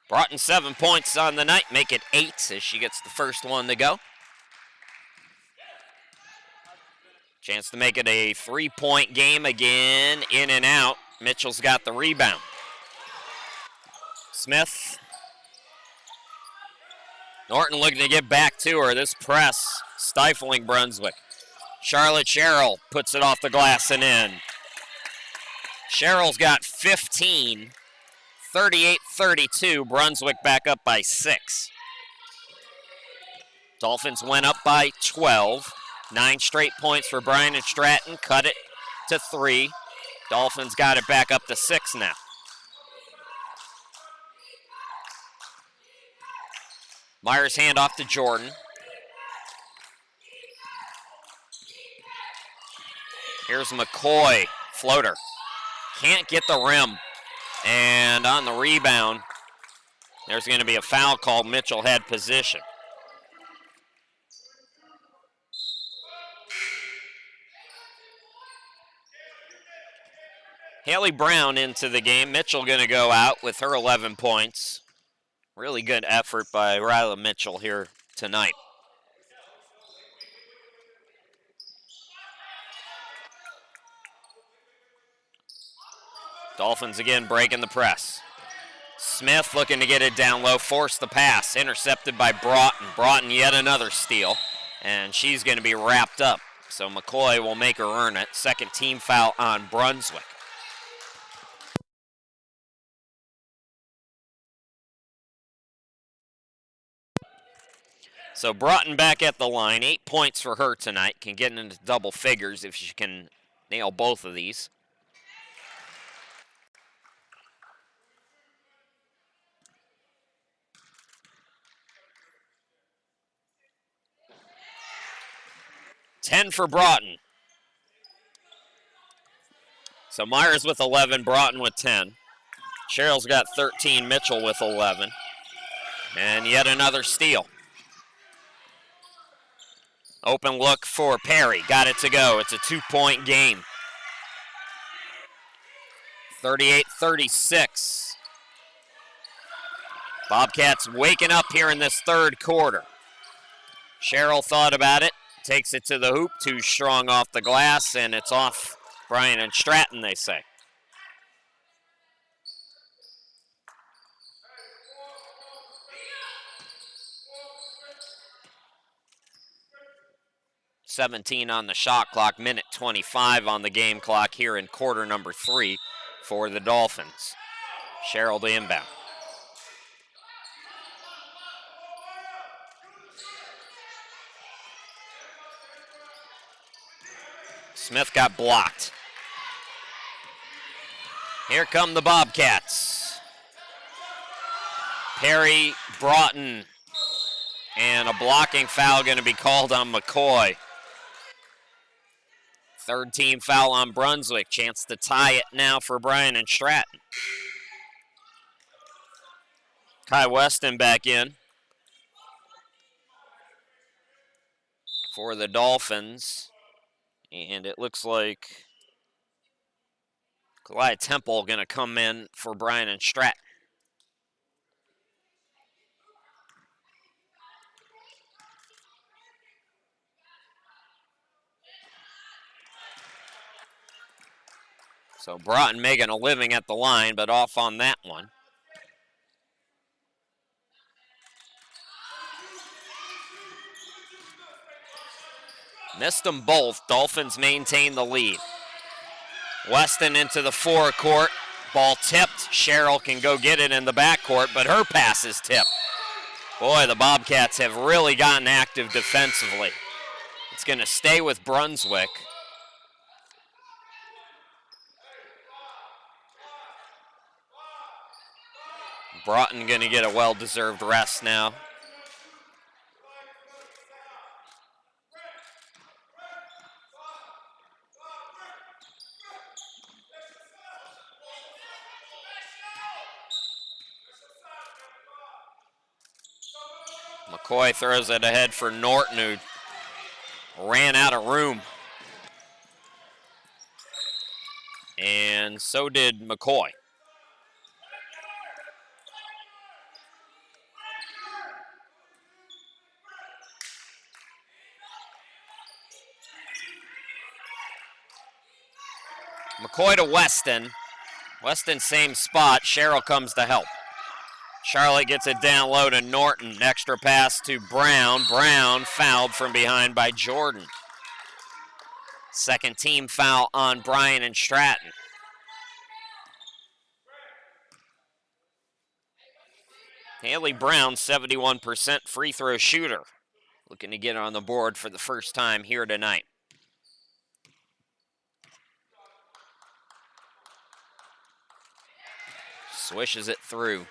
Broughton 7 points on the night, make it 8 as she gets the first one to go. Chance to make it a 3-point game again, in and out. Mitchell's got the rebound. Smith. Norton looking to get back to her. This press stifling Brunswick. Charlotte Sherrill puts it off the glass and in. Sherrill's got 15. 38-32, Brunswick back up by 6. Dolphins went up by 12. 9 straight points for Bryant and Stratton, cut it to 3. Dolphins got it back up to 6 now. Myers handoff to Jordan. Here's McCoy, floater. Can't get the rim. And on the rebound, there's going to be a foul called. Mitchell had position. Haley Brown into the game. Mitchell going to go out with her 11 points. Really good effort by Ryla Mitchell here tonight. Dolphins again breaking the press. Smith looking to get it down low, force the pass, intercepted by Broughton. Broughton yet another steal, and she's going to be wrapped up. So McCoy will make her earn it. Second team foul on Brunswick. So Broughton back at the line, 8 points for her tonight. Can get into double figures if she can nail both of these. Ten for Broughton. So Myers with 11, Broughton with 10. Sherrill's got 13, Mitchell with 11. And yet another steal. Open look for Perry. Got it to go. It's a 2-point game. 38-36. Bobcats waking up here in this third quarter. Sherrill thought about it, takes it to the hoop, too strong off the glass, and it's off Bryant and Stratton, they say. .17 on the shot clock, minute 25 on the game clock here in quarter number 3 for the Dolphins. Sherrill to inbound. Smith got blocked. Here come the Bobcats. Perry, Broughton, and a blocking foul going to be called on McCoy. Third team foul on Brunswick. Chance to tie it now for Bryant and Stratton. Kai Weston back in for the Dolphins. And it looks like Goliath Temple going to come in for Bryant and Stratton. So Broughton making a living at the line, but off on that one. Missed them both. Dolphins maintain the lead. Weston into the forecourt. Ball tipped. Sherrill can go get it in the backcourt, but her pass is tipped. Boy, the Bobcats have really gotten active defensively. It's going to stay with Brunswick. Broughton going to get a well-deserved rest now. McCoy throws it ahead for Norton, who ran out of room. And so did McCoy. McCoy to Weston. Weston same spot. Sherrill comes to help. Charlotte gets it down low to Norton. Extra pass to Brown. Brown fouled from behind by Jordan. Second team foul on Bryant and Stratton. Haley Brown, 71% free throw shooter. Looking to get on the board for the first time here tonight. Swishes it through.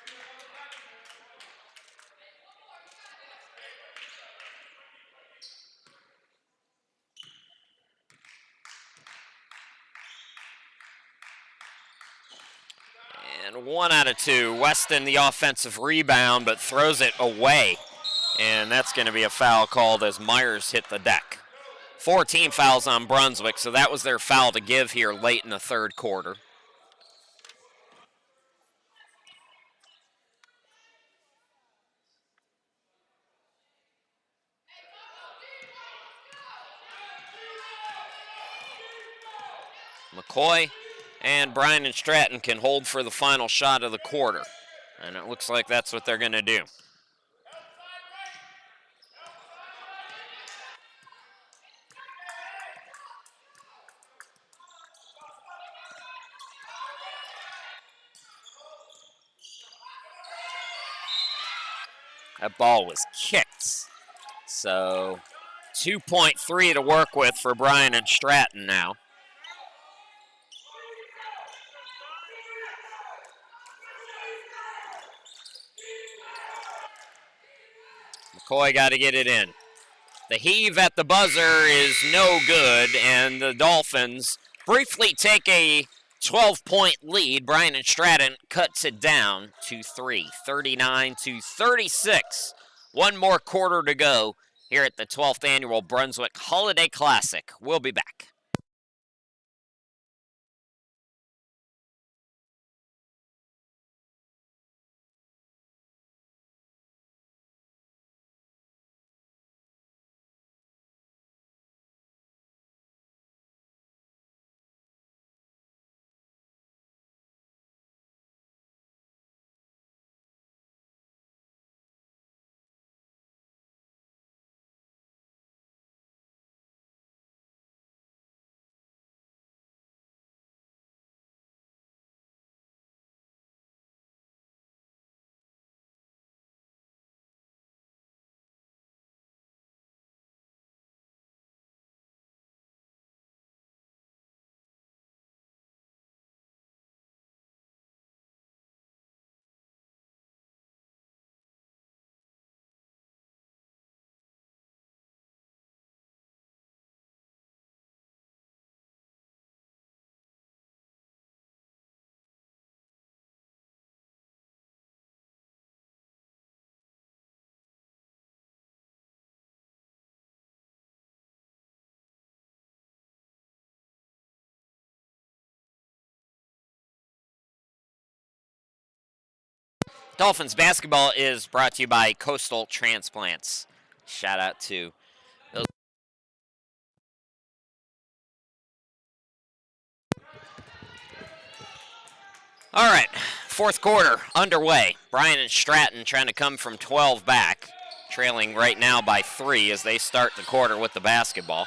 And 1 out of 2. Weston the offensive rebound, but throws it away. And that's going to be a foul called as Myers hit the deck. 4 team fouls on Brunswick, so that was their foul to give here late in the third quarter. McCoy and Bryant and Stratton can hold for the final shot of the quarter. And it looks like that's what they're going to do. That ball was kicked. So 2.3 to work with for Bryant and Stratton now. McCoy got to get it in. The heave at the buzzer is no good, and the Dolphins briefly take a 12-point lead. Bryant and Stratton cuts it down to 3, 39-36. One more quarter to go here at the 12th Annual Brunswick Holiday Classic. We'll be back. Dolphins basketball is brought to you by Coastal Transplants. Shout out to those. All right, fourth quarter underway. Bryant and Stratton trying to come from 12 back, trailing right now by 3 as they start the quarter with the basketball.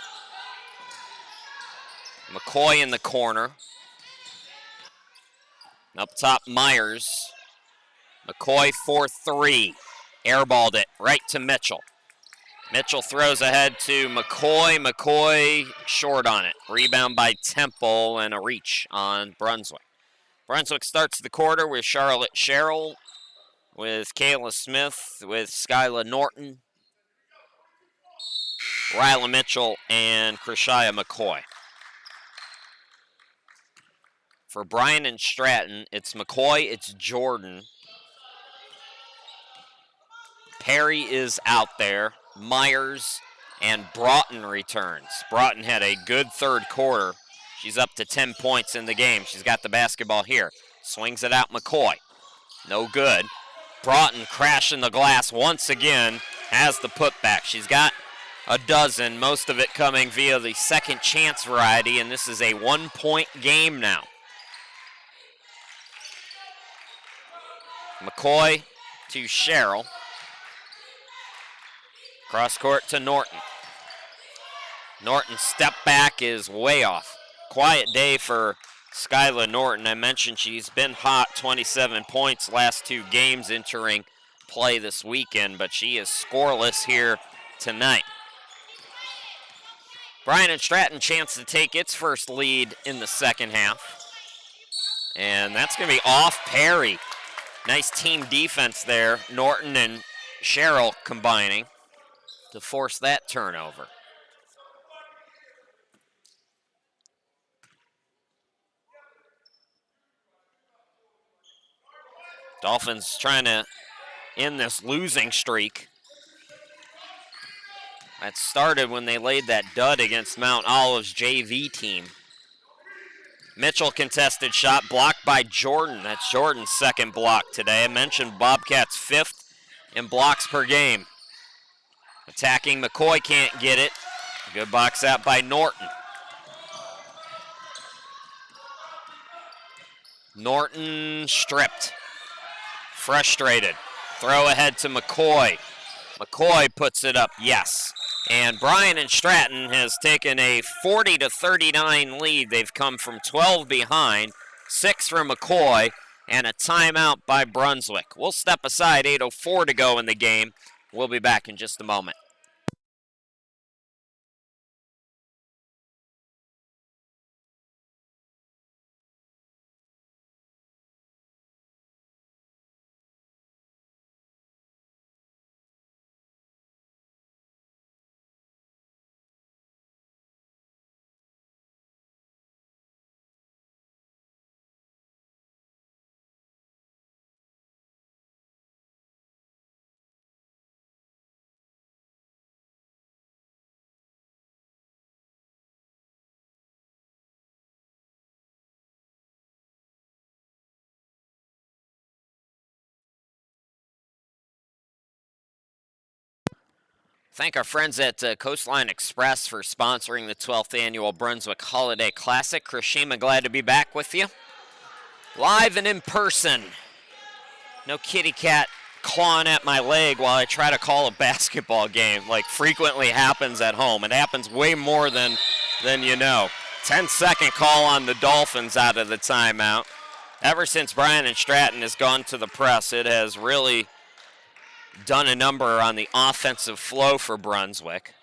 McCoy in the corner. Up top, Myers. McCoy for 3. Airballed it right to Mitchell. Mitchell throws ahead to McCoy. McCoy short on it. Rebound by Temple and a reach on Brunswick. Brunswick starts the quarter with Charlotte Sherrill, with Kayla Smith, with Skyla Norton, Ryla Mitchell, and Krishaya McCoy. For Bryant and Stratton, it's McCoy, it's Jordan. Perry is out there. Myers and Broughton returns. Broughton had a good third quarter. She's up to 10 points in the game. She's got the basketball here. Swings it out McCoy. No good. Broughton crashing the glass once again. Has the putback. She's got a dozen, most of it coming via the second chance variety, and this is a 1-point game now. McCoy to Sherrill. Cross court to Norton. Norton's step back is way off. Quiet day for Skyla Norton. I mentioned she's been hot, 27 points last 2 games entering play this weekend, but she is scoreless here tonight. Bryant and Stratton chance to take its first lead in the second half. And that's going to be off Perry. Nice team defense there. Norton and Sherrill combining to force that turnover. Dolphins trying to end this losing streak. That started when they laid that dud against Mount Olive's JV team. Mitchell contested shot blocked by Jordan. That's Jordan's second block today. I mentioned Bobcats 5th in blocks per game. Attacking McCoy can't get it. Good box out by Norton. Norton stripped. Frustrated. Throw ahead to McCoy. McCoy puts it up, yes. And Bryant and Stratton has taken a 40-39 lead. They've come from 12 behind, 6 from McCoy, and a timeout by Brunswick. We'll step aside, 8:04 to go in the game. We'll be back in just a moment. Thank our friends at Coastline Express for sponsoring the 12th annual Brunswick Holiday Classic. Chris Shima, glad to be back with you. Live and in person. No kitty cat clawing at my leg while I try to call a basketball game, like frequently happens at home. It happens way more than you know. 10-second call on the Dolphins out of the timeout. Ever since Bryant and Stratton has gone to the press, it has really done a number on the offensive flow for Brunswick.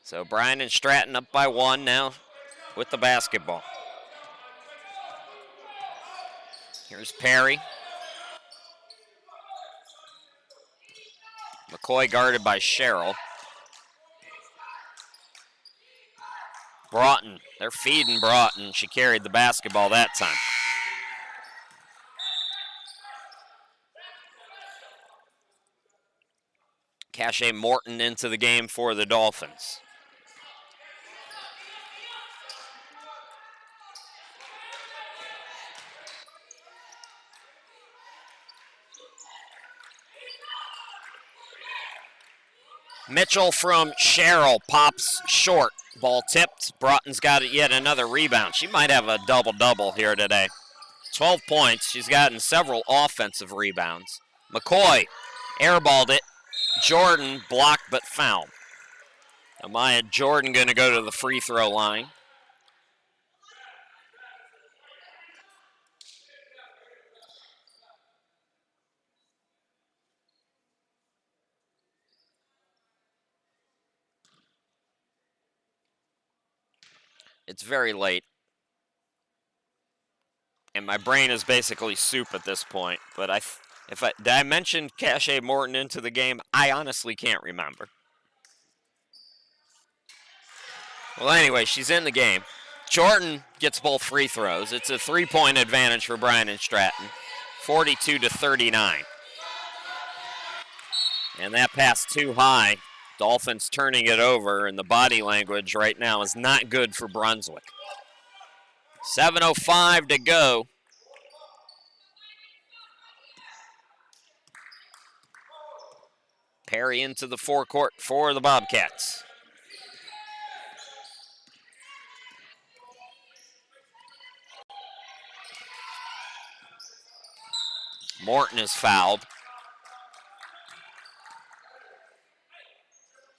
So Bryant and Stratton up by 1 now with the basketball. Here's Perry. McCoy guarded by Sherrill. Broughton, they're feeding Broughton. She carried the basketball that time. Cache Morton into the game for the Dolphins. Mitchell from Sherrill pops short. Ball tipped. Broughton's got yet another rebound. She might have a double-double here today. 12 points. She's gotten several offensive rebounds. McCoy airballed it. Jordan blocked but fouled. Amaya Jordan going to go to the free throw line. It's very late. And my brain is basically soup at this point. But did I mention Cache Morton into the game? I honestly can't remember. Well, anyway, she's in the game. Jordan gets both free throws. It's a 3-point advantage for Bryant and Stratton, 42-39. And that pass too high. Dolphins turning it over, and the body language right now is not good for Brunswick. 7:05 to go. Perry into the forecourt for the Bobcats. Morton is fouled.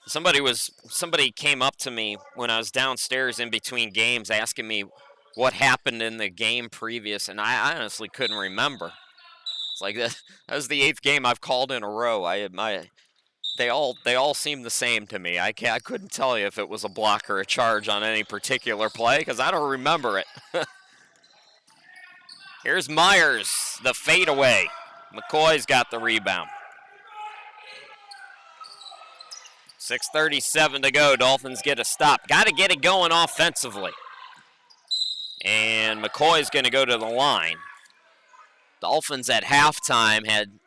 Somebody came up to me when I was downstairs in between games asking me what happened in the game previous, and I honestly couldn't remember. It's like that was the 8th game I've called in a row. They all seem the same to me. I couldn't tell you if it was a block or a charge on any particular play because I don't remember it. Here's Myers, the fadeaway. McCoy's got the rebound. 6:37 to go. Dolphins get a stop. Got to get it going offensively. And McCoy's going to go to the line. Dolphins at halftime had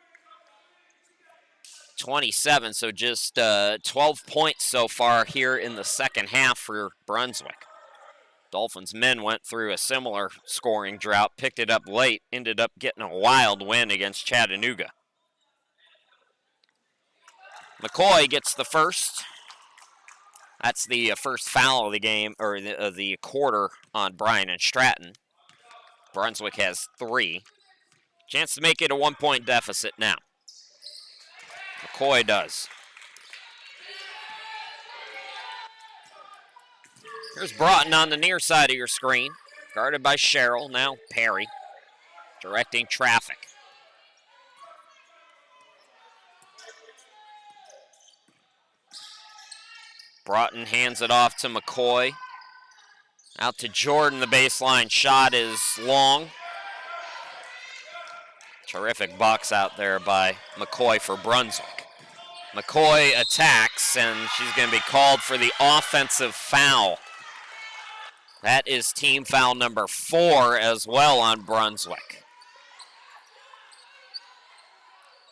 27, so just 12 points so far here in the second half for Brunswick. Dolphins men went through a similar scoring drought, picked it up late, ended up getting a wild win against Chattanooga. McCoy gets the first. That's the first foul of the game, or the quarter on Bryant and Stratton. Brunswick has 3. Chance to make it a 1-point deficit now. McCoy does. Here's Broughton on the near side of your screen. Guarded by Sherrill, now Perry. Directing traffic. Broughton hands it off to McCoy. Out to Jordan, the baseline shot is long. Terrific box out there by McCoy for Brunswick. McCoy attacks, and she's going to be called for the offensive foul. That is team foul number 4 as well on Brunswick,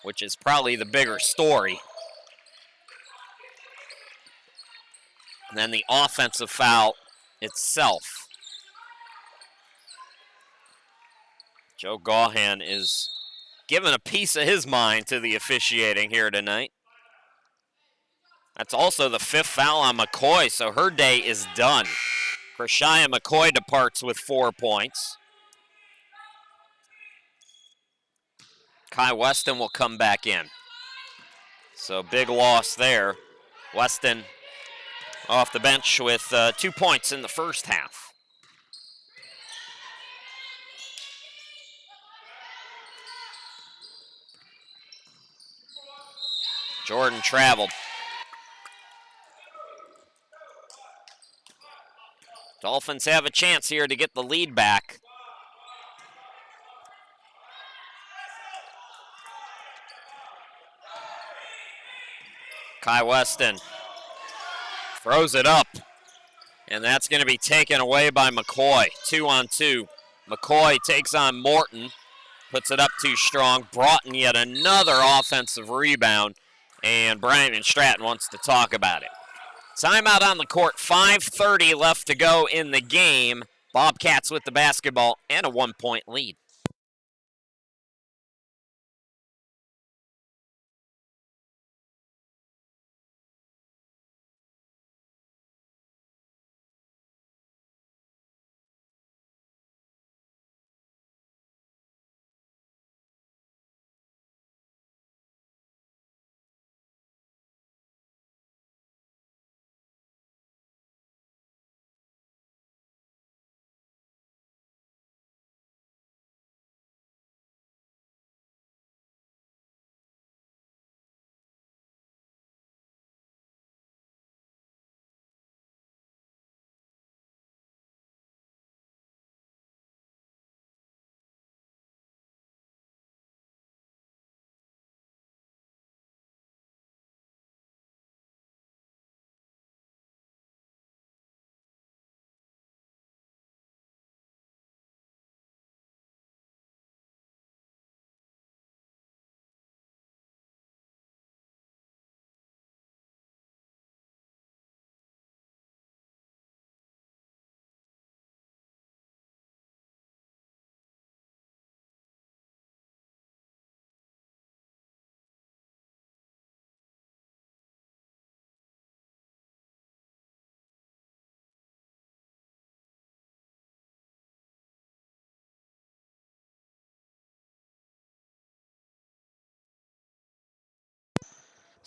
which is probably the bigger story. And then the offensive foul itself. Joe Gaughan is giving a piece of his mind to the officiating here tonight. That's also the 5th foul on McCoy, so her day is done. Krishaya McCoy departs with 4 points. Kai Weston will come back in. So big loss there. Weston off the bench with 2 points in the first half. Jordan traveled. Dolphins have a chance here to get the lead back. Kai Weston throws it up, and that's going to be taken away by McCoy. 2-on-2. McCoy takes on Morton, puts it up too strong. Broughton yet another offensive rebound, and Bryant and Stratton wants to talk about it. Timeout on the court, 5:30 left to go in the game. Bobcats with the basketball and a 1-point lead.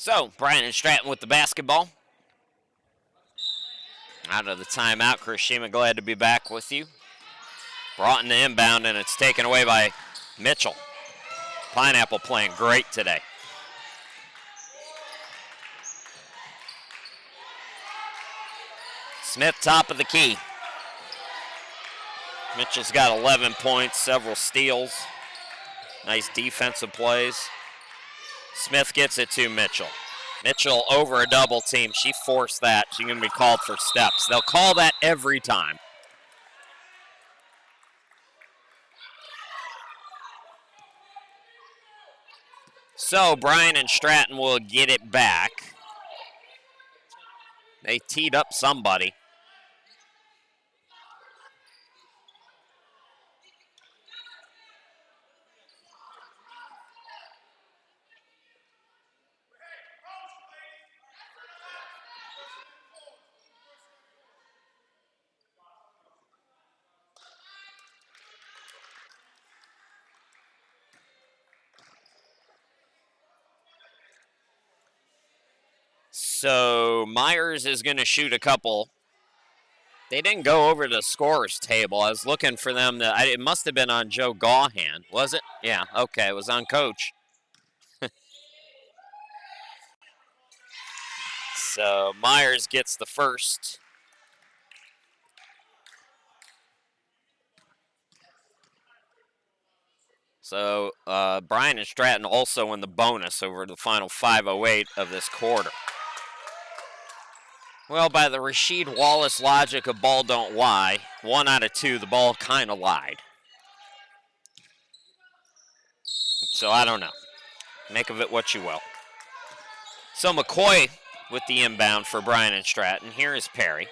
So, Bryant and Stratton with the basketball. Out of the timeout, Chris Shima, glad to be back with you. Brought in the inbound, and it's taken away by Mitchell. Pineapple playing great today. Smith, top of the key. Mitchell's got 11 points, several steals. Nice defensive plays. Smith gets it to Mitchell. Mitchell over a double team. She forced that. She's going to be called for steps. They'll call that every time. So Bryant and Stratton will get it back. They teed up somebody. So Myers is going to shoot a couple. They didn't go over the scorer's table. I was looking for them. It must have been on Joe Gaughan, was it? Yeah, okay, it was on Coach. So Myers gets the first. So Bryant and Stratton also in the bonus over the final 5:08 of this quarter. Well, by the Rasheed Wallace logic of ball don't lie, 1 out of 2, the ball kind of lied. So I don't know. Make of it what you will. So McCoy with the inbound for Bryant and Stratton. Here is Perry.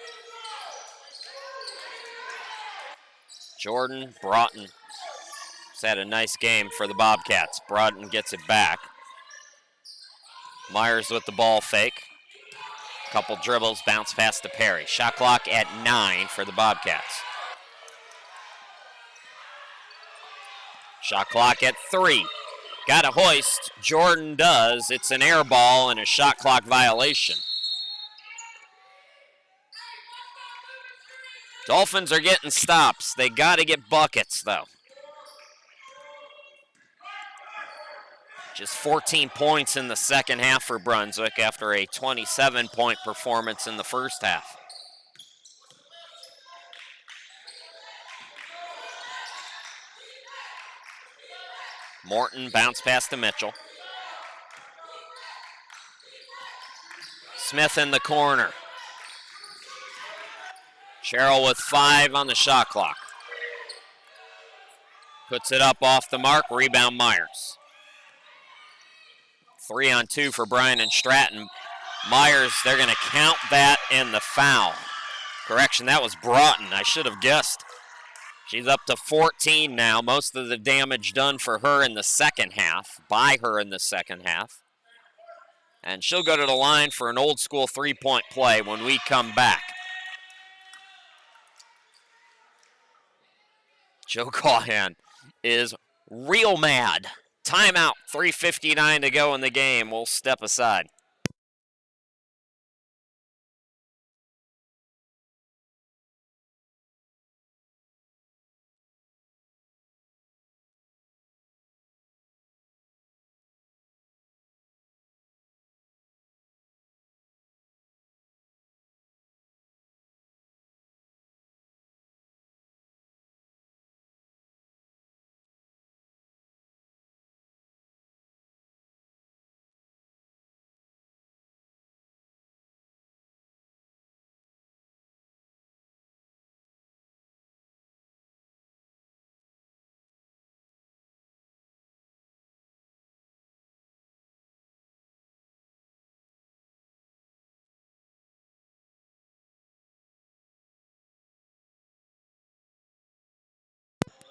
Jordan Broughton has had a nice game for the Bobcats. Broughton gets it back. Myers with the ball fake. Couple dribbles, bounce pass to Perry. Shot clock at 9 for the Bobcats. Shot clock at 3. Got a hoist. Jordan does. It's an air ball and a shot clock violation. Dolphins are getting stops. They got to get buckets, though. Just 14 points in the second half for Brunswick after a 27-point performance in the first half. Morton bounce pass to Mitchell. Smith in the corner. Sherrill with 5 on the shot clock. Puts it up off the mark, rebound Myers. 3-on-2 for Bryant and Stratton. Myers, they're going to count that in the foul. Correction, that was Broughton. I should have guessed. She's up to 14 now. Most of the damage done for her in the second half, by her in the second half. And she'll go to the line for an old school 3-point play when we come back. Joe Gaughan is real mad. Timeout, 3:59 to go in the game. We'll step aside.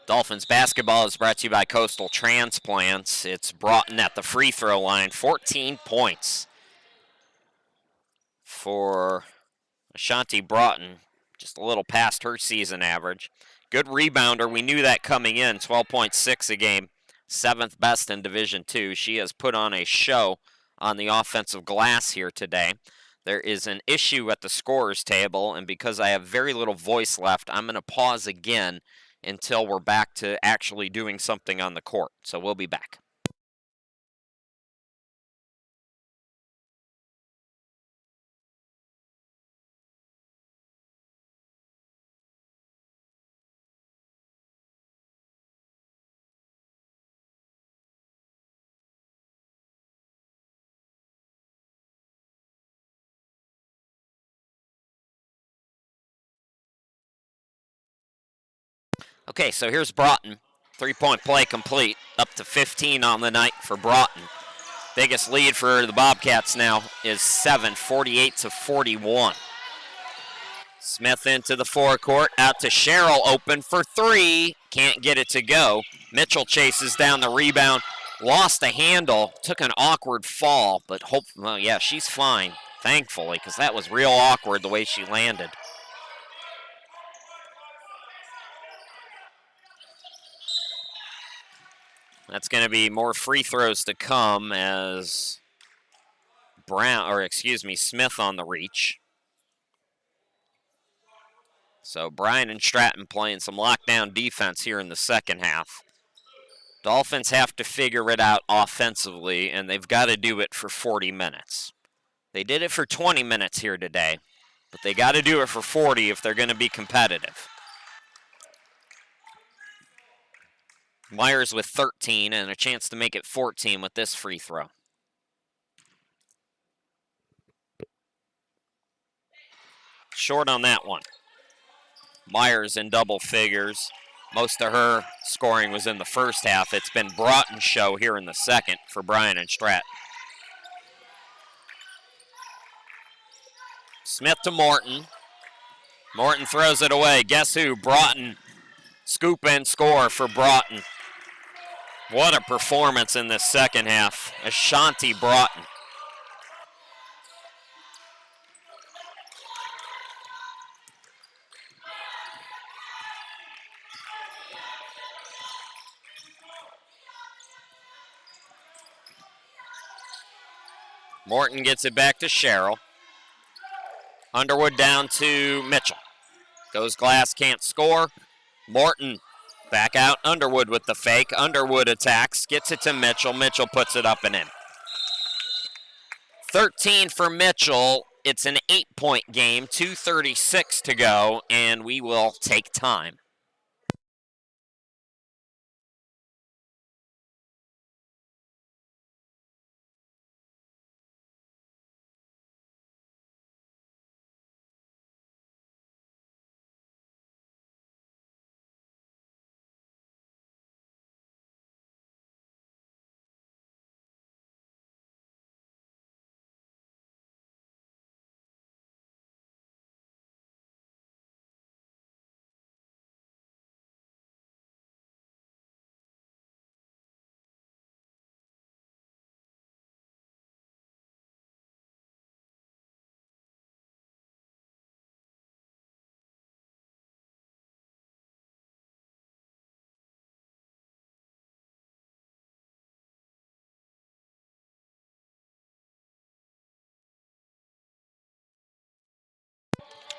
Dolphins basketball is brought to you by Coastal Transplants. It's Broughton at the free throw line. 14 points for Ashanti Broughton, just a little past her season average. Good rebounder. We knew that coming in. 12.6 a game, 7th best in Division II. She has put on a show on the offensive glass here today. There is an issue at the scorer's table, and because I have very little voice left, I'm going to pause again until we're back to actually doing something on the court. So we'll be back. Okay, so here's Broughton. Three-point play complete, up to 15 on the night for Broughton. Biggest lead for the Bobcats now is 7, 48-41. Smith into the forecourt, out to Sherrill, open for three. Can't get it to go. Mitchell chases down the rebound, lost the handle, took an awkward fall, but well, yeah, she's fine, thankfully, because that was real awkward the way she landed. That's going to be more free throws to come as Smith on the reach. So Bryant and Stratton playing some lockdown defense here in the second half. Dolphins have to figure it out offensively, and they've got to do it for 40 minutes. They did it for 20 minutes here today, but they got to do it for 40 if they're going to be competitive. Myers with 13 and a chance to make it 14 with this free throw. Short on that one. Myers in double figures. Most of her scoring was in the first half. It's been Broughton's show here in the second for Bryant and Stratton. Smith to Morton. Morton throws it away. Guess who? Broughton. Scoop and score for Broughton. What a performance in this second half. Ashanti Broughton. Morton gets it back to Sherrill. Underwood down to Mitchell. Goes glass, can't score. Morton back out. Underwood with the fake. Underwood attacks, gets it to Mitchell. Mitchell puts it up and in. 13 for Mitchell. It's an 8-point game, 2:36 to go, and we will take time.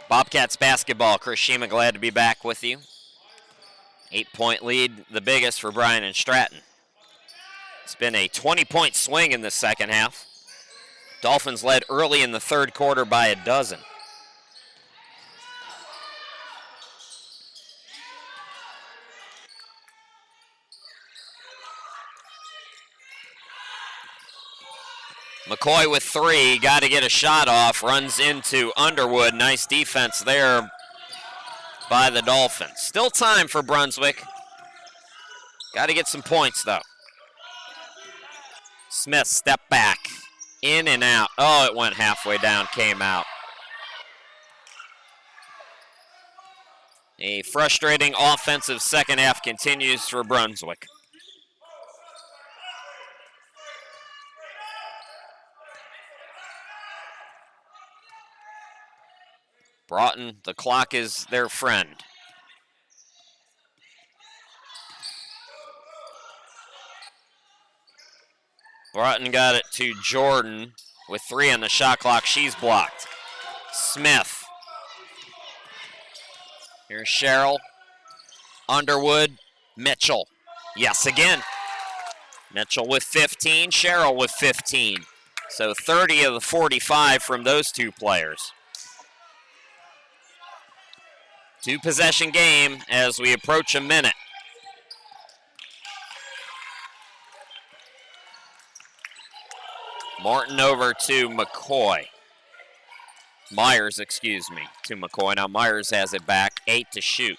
Bobcats basketball. Chris Shima, glad to be back with you. 8-point lead, the biggest for Bryant and Stratton. It's been a 20-point swing in the second half. Dolphins led early in the third quarter by a dozen. McCoy with three, got to get a shot off, runs into Underwood. Nice defense there by the Dolphins. Still time for Brunswick. Got to get some points, though. Smith, step back, in and out. Oh, it went halfway down, came out. A frustrating offensive second half continues for Brunswick. Broughton, the clock is their friend. Broughton got it to Jordan with 3 on the shot clock. She's blocked. Smith. Here's Cheryl. Underwood. Mitchell. Yes, again. Mitchell with 15. Cheryl with 15. So 30 of the 45 from those two players. 2-possession game as we approach a minute. Martin over to McCoy. Myers, excuse me, to McCoy. Now Myers has it back, 8 to shoot.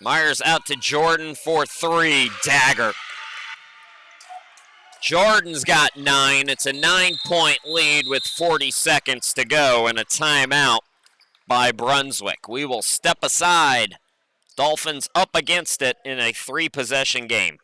Myers out to Jordan for 3, dagger. Jordan's got 9. It's a 9-point lead with 40 seconds to go and a timeout by Brunswick. We will step aside. Dolphins up against it in a 3-possession game.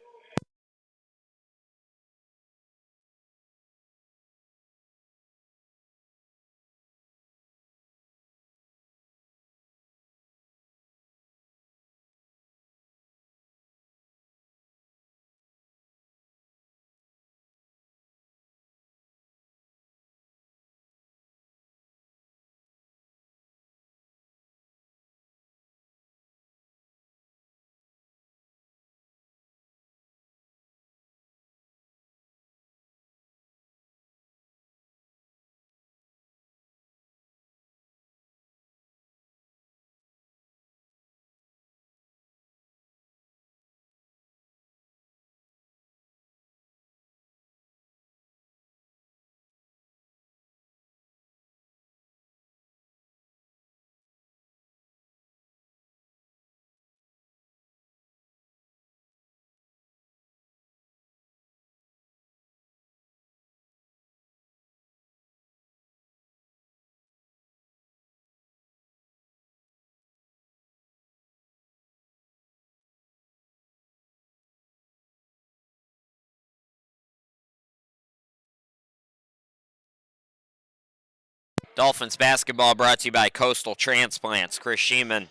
Dolphins basketball brought to you by Coastal Transplants. Chris Sheeman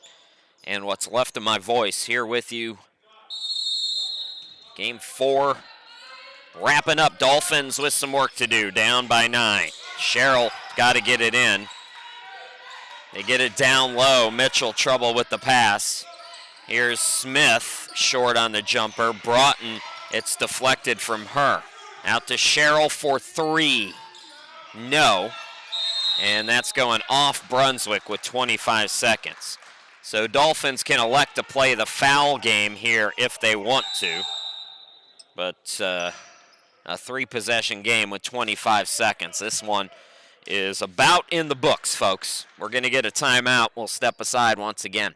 and what's left of my voice here with you. Game 4 wrapping up. Dolphins with some work to do, down by 9. Cheryl got to get it in. They get it down low. Mitchell trouble with the pass. Here's Smith short on the jumper. Broughton, it's deflected from her. Out to Cheryl for 3. No. And that's going off Brunswick with 25 seconds. So Dolphins can elect to play the foul game here if they want to. But a 3-possession game with 25 seconds. This one is about in the books, folks. We're going to get a timeout. We'll step aside once again.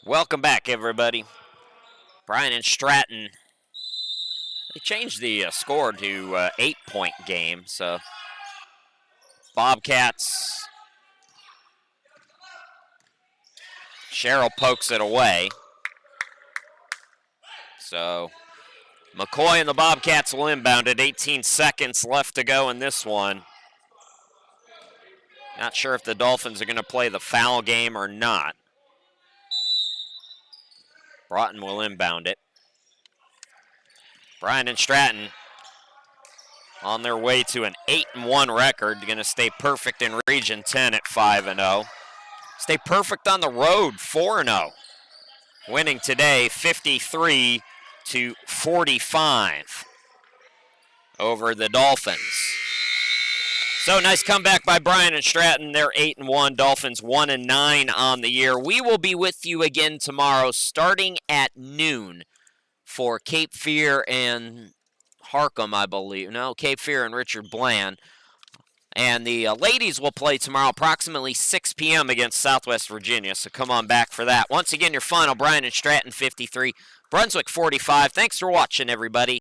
Welcome back, everybody. Bryant and Stratton, they changed the score to 8-point game, so Bobcats, Cheryl pokes it away. So McCoy and the Bobcats will inbound it. 18 seconds left to go in this one. Not sure if the Dolphins are going to play the foul game or not. Broughton will inbound it. Bryant and Stratton on their way to an 8-1 record. Going to stay perfect in Region 10 at 5-0. Stay perfect on the road, 4-0. Winning today 53-45 over the Dolphins. So nice comeback by Bryant and Stratton. They're 8-1. Dolphins 1-9 on the year. We will be with you again tomorrow, starting at noon, for Cape Fear and Harcum, I believe. No, Cape Fear and Richard Bland. And the ladies will play tomorrow approximately 6 p.m. against Southwest Virginia, so come on back for that. Once again, your final, Bryant and Stratton 53, Brunswick 45. Thanks for watching, everybody.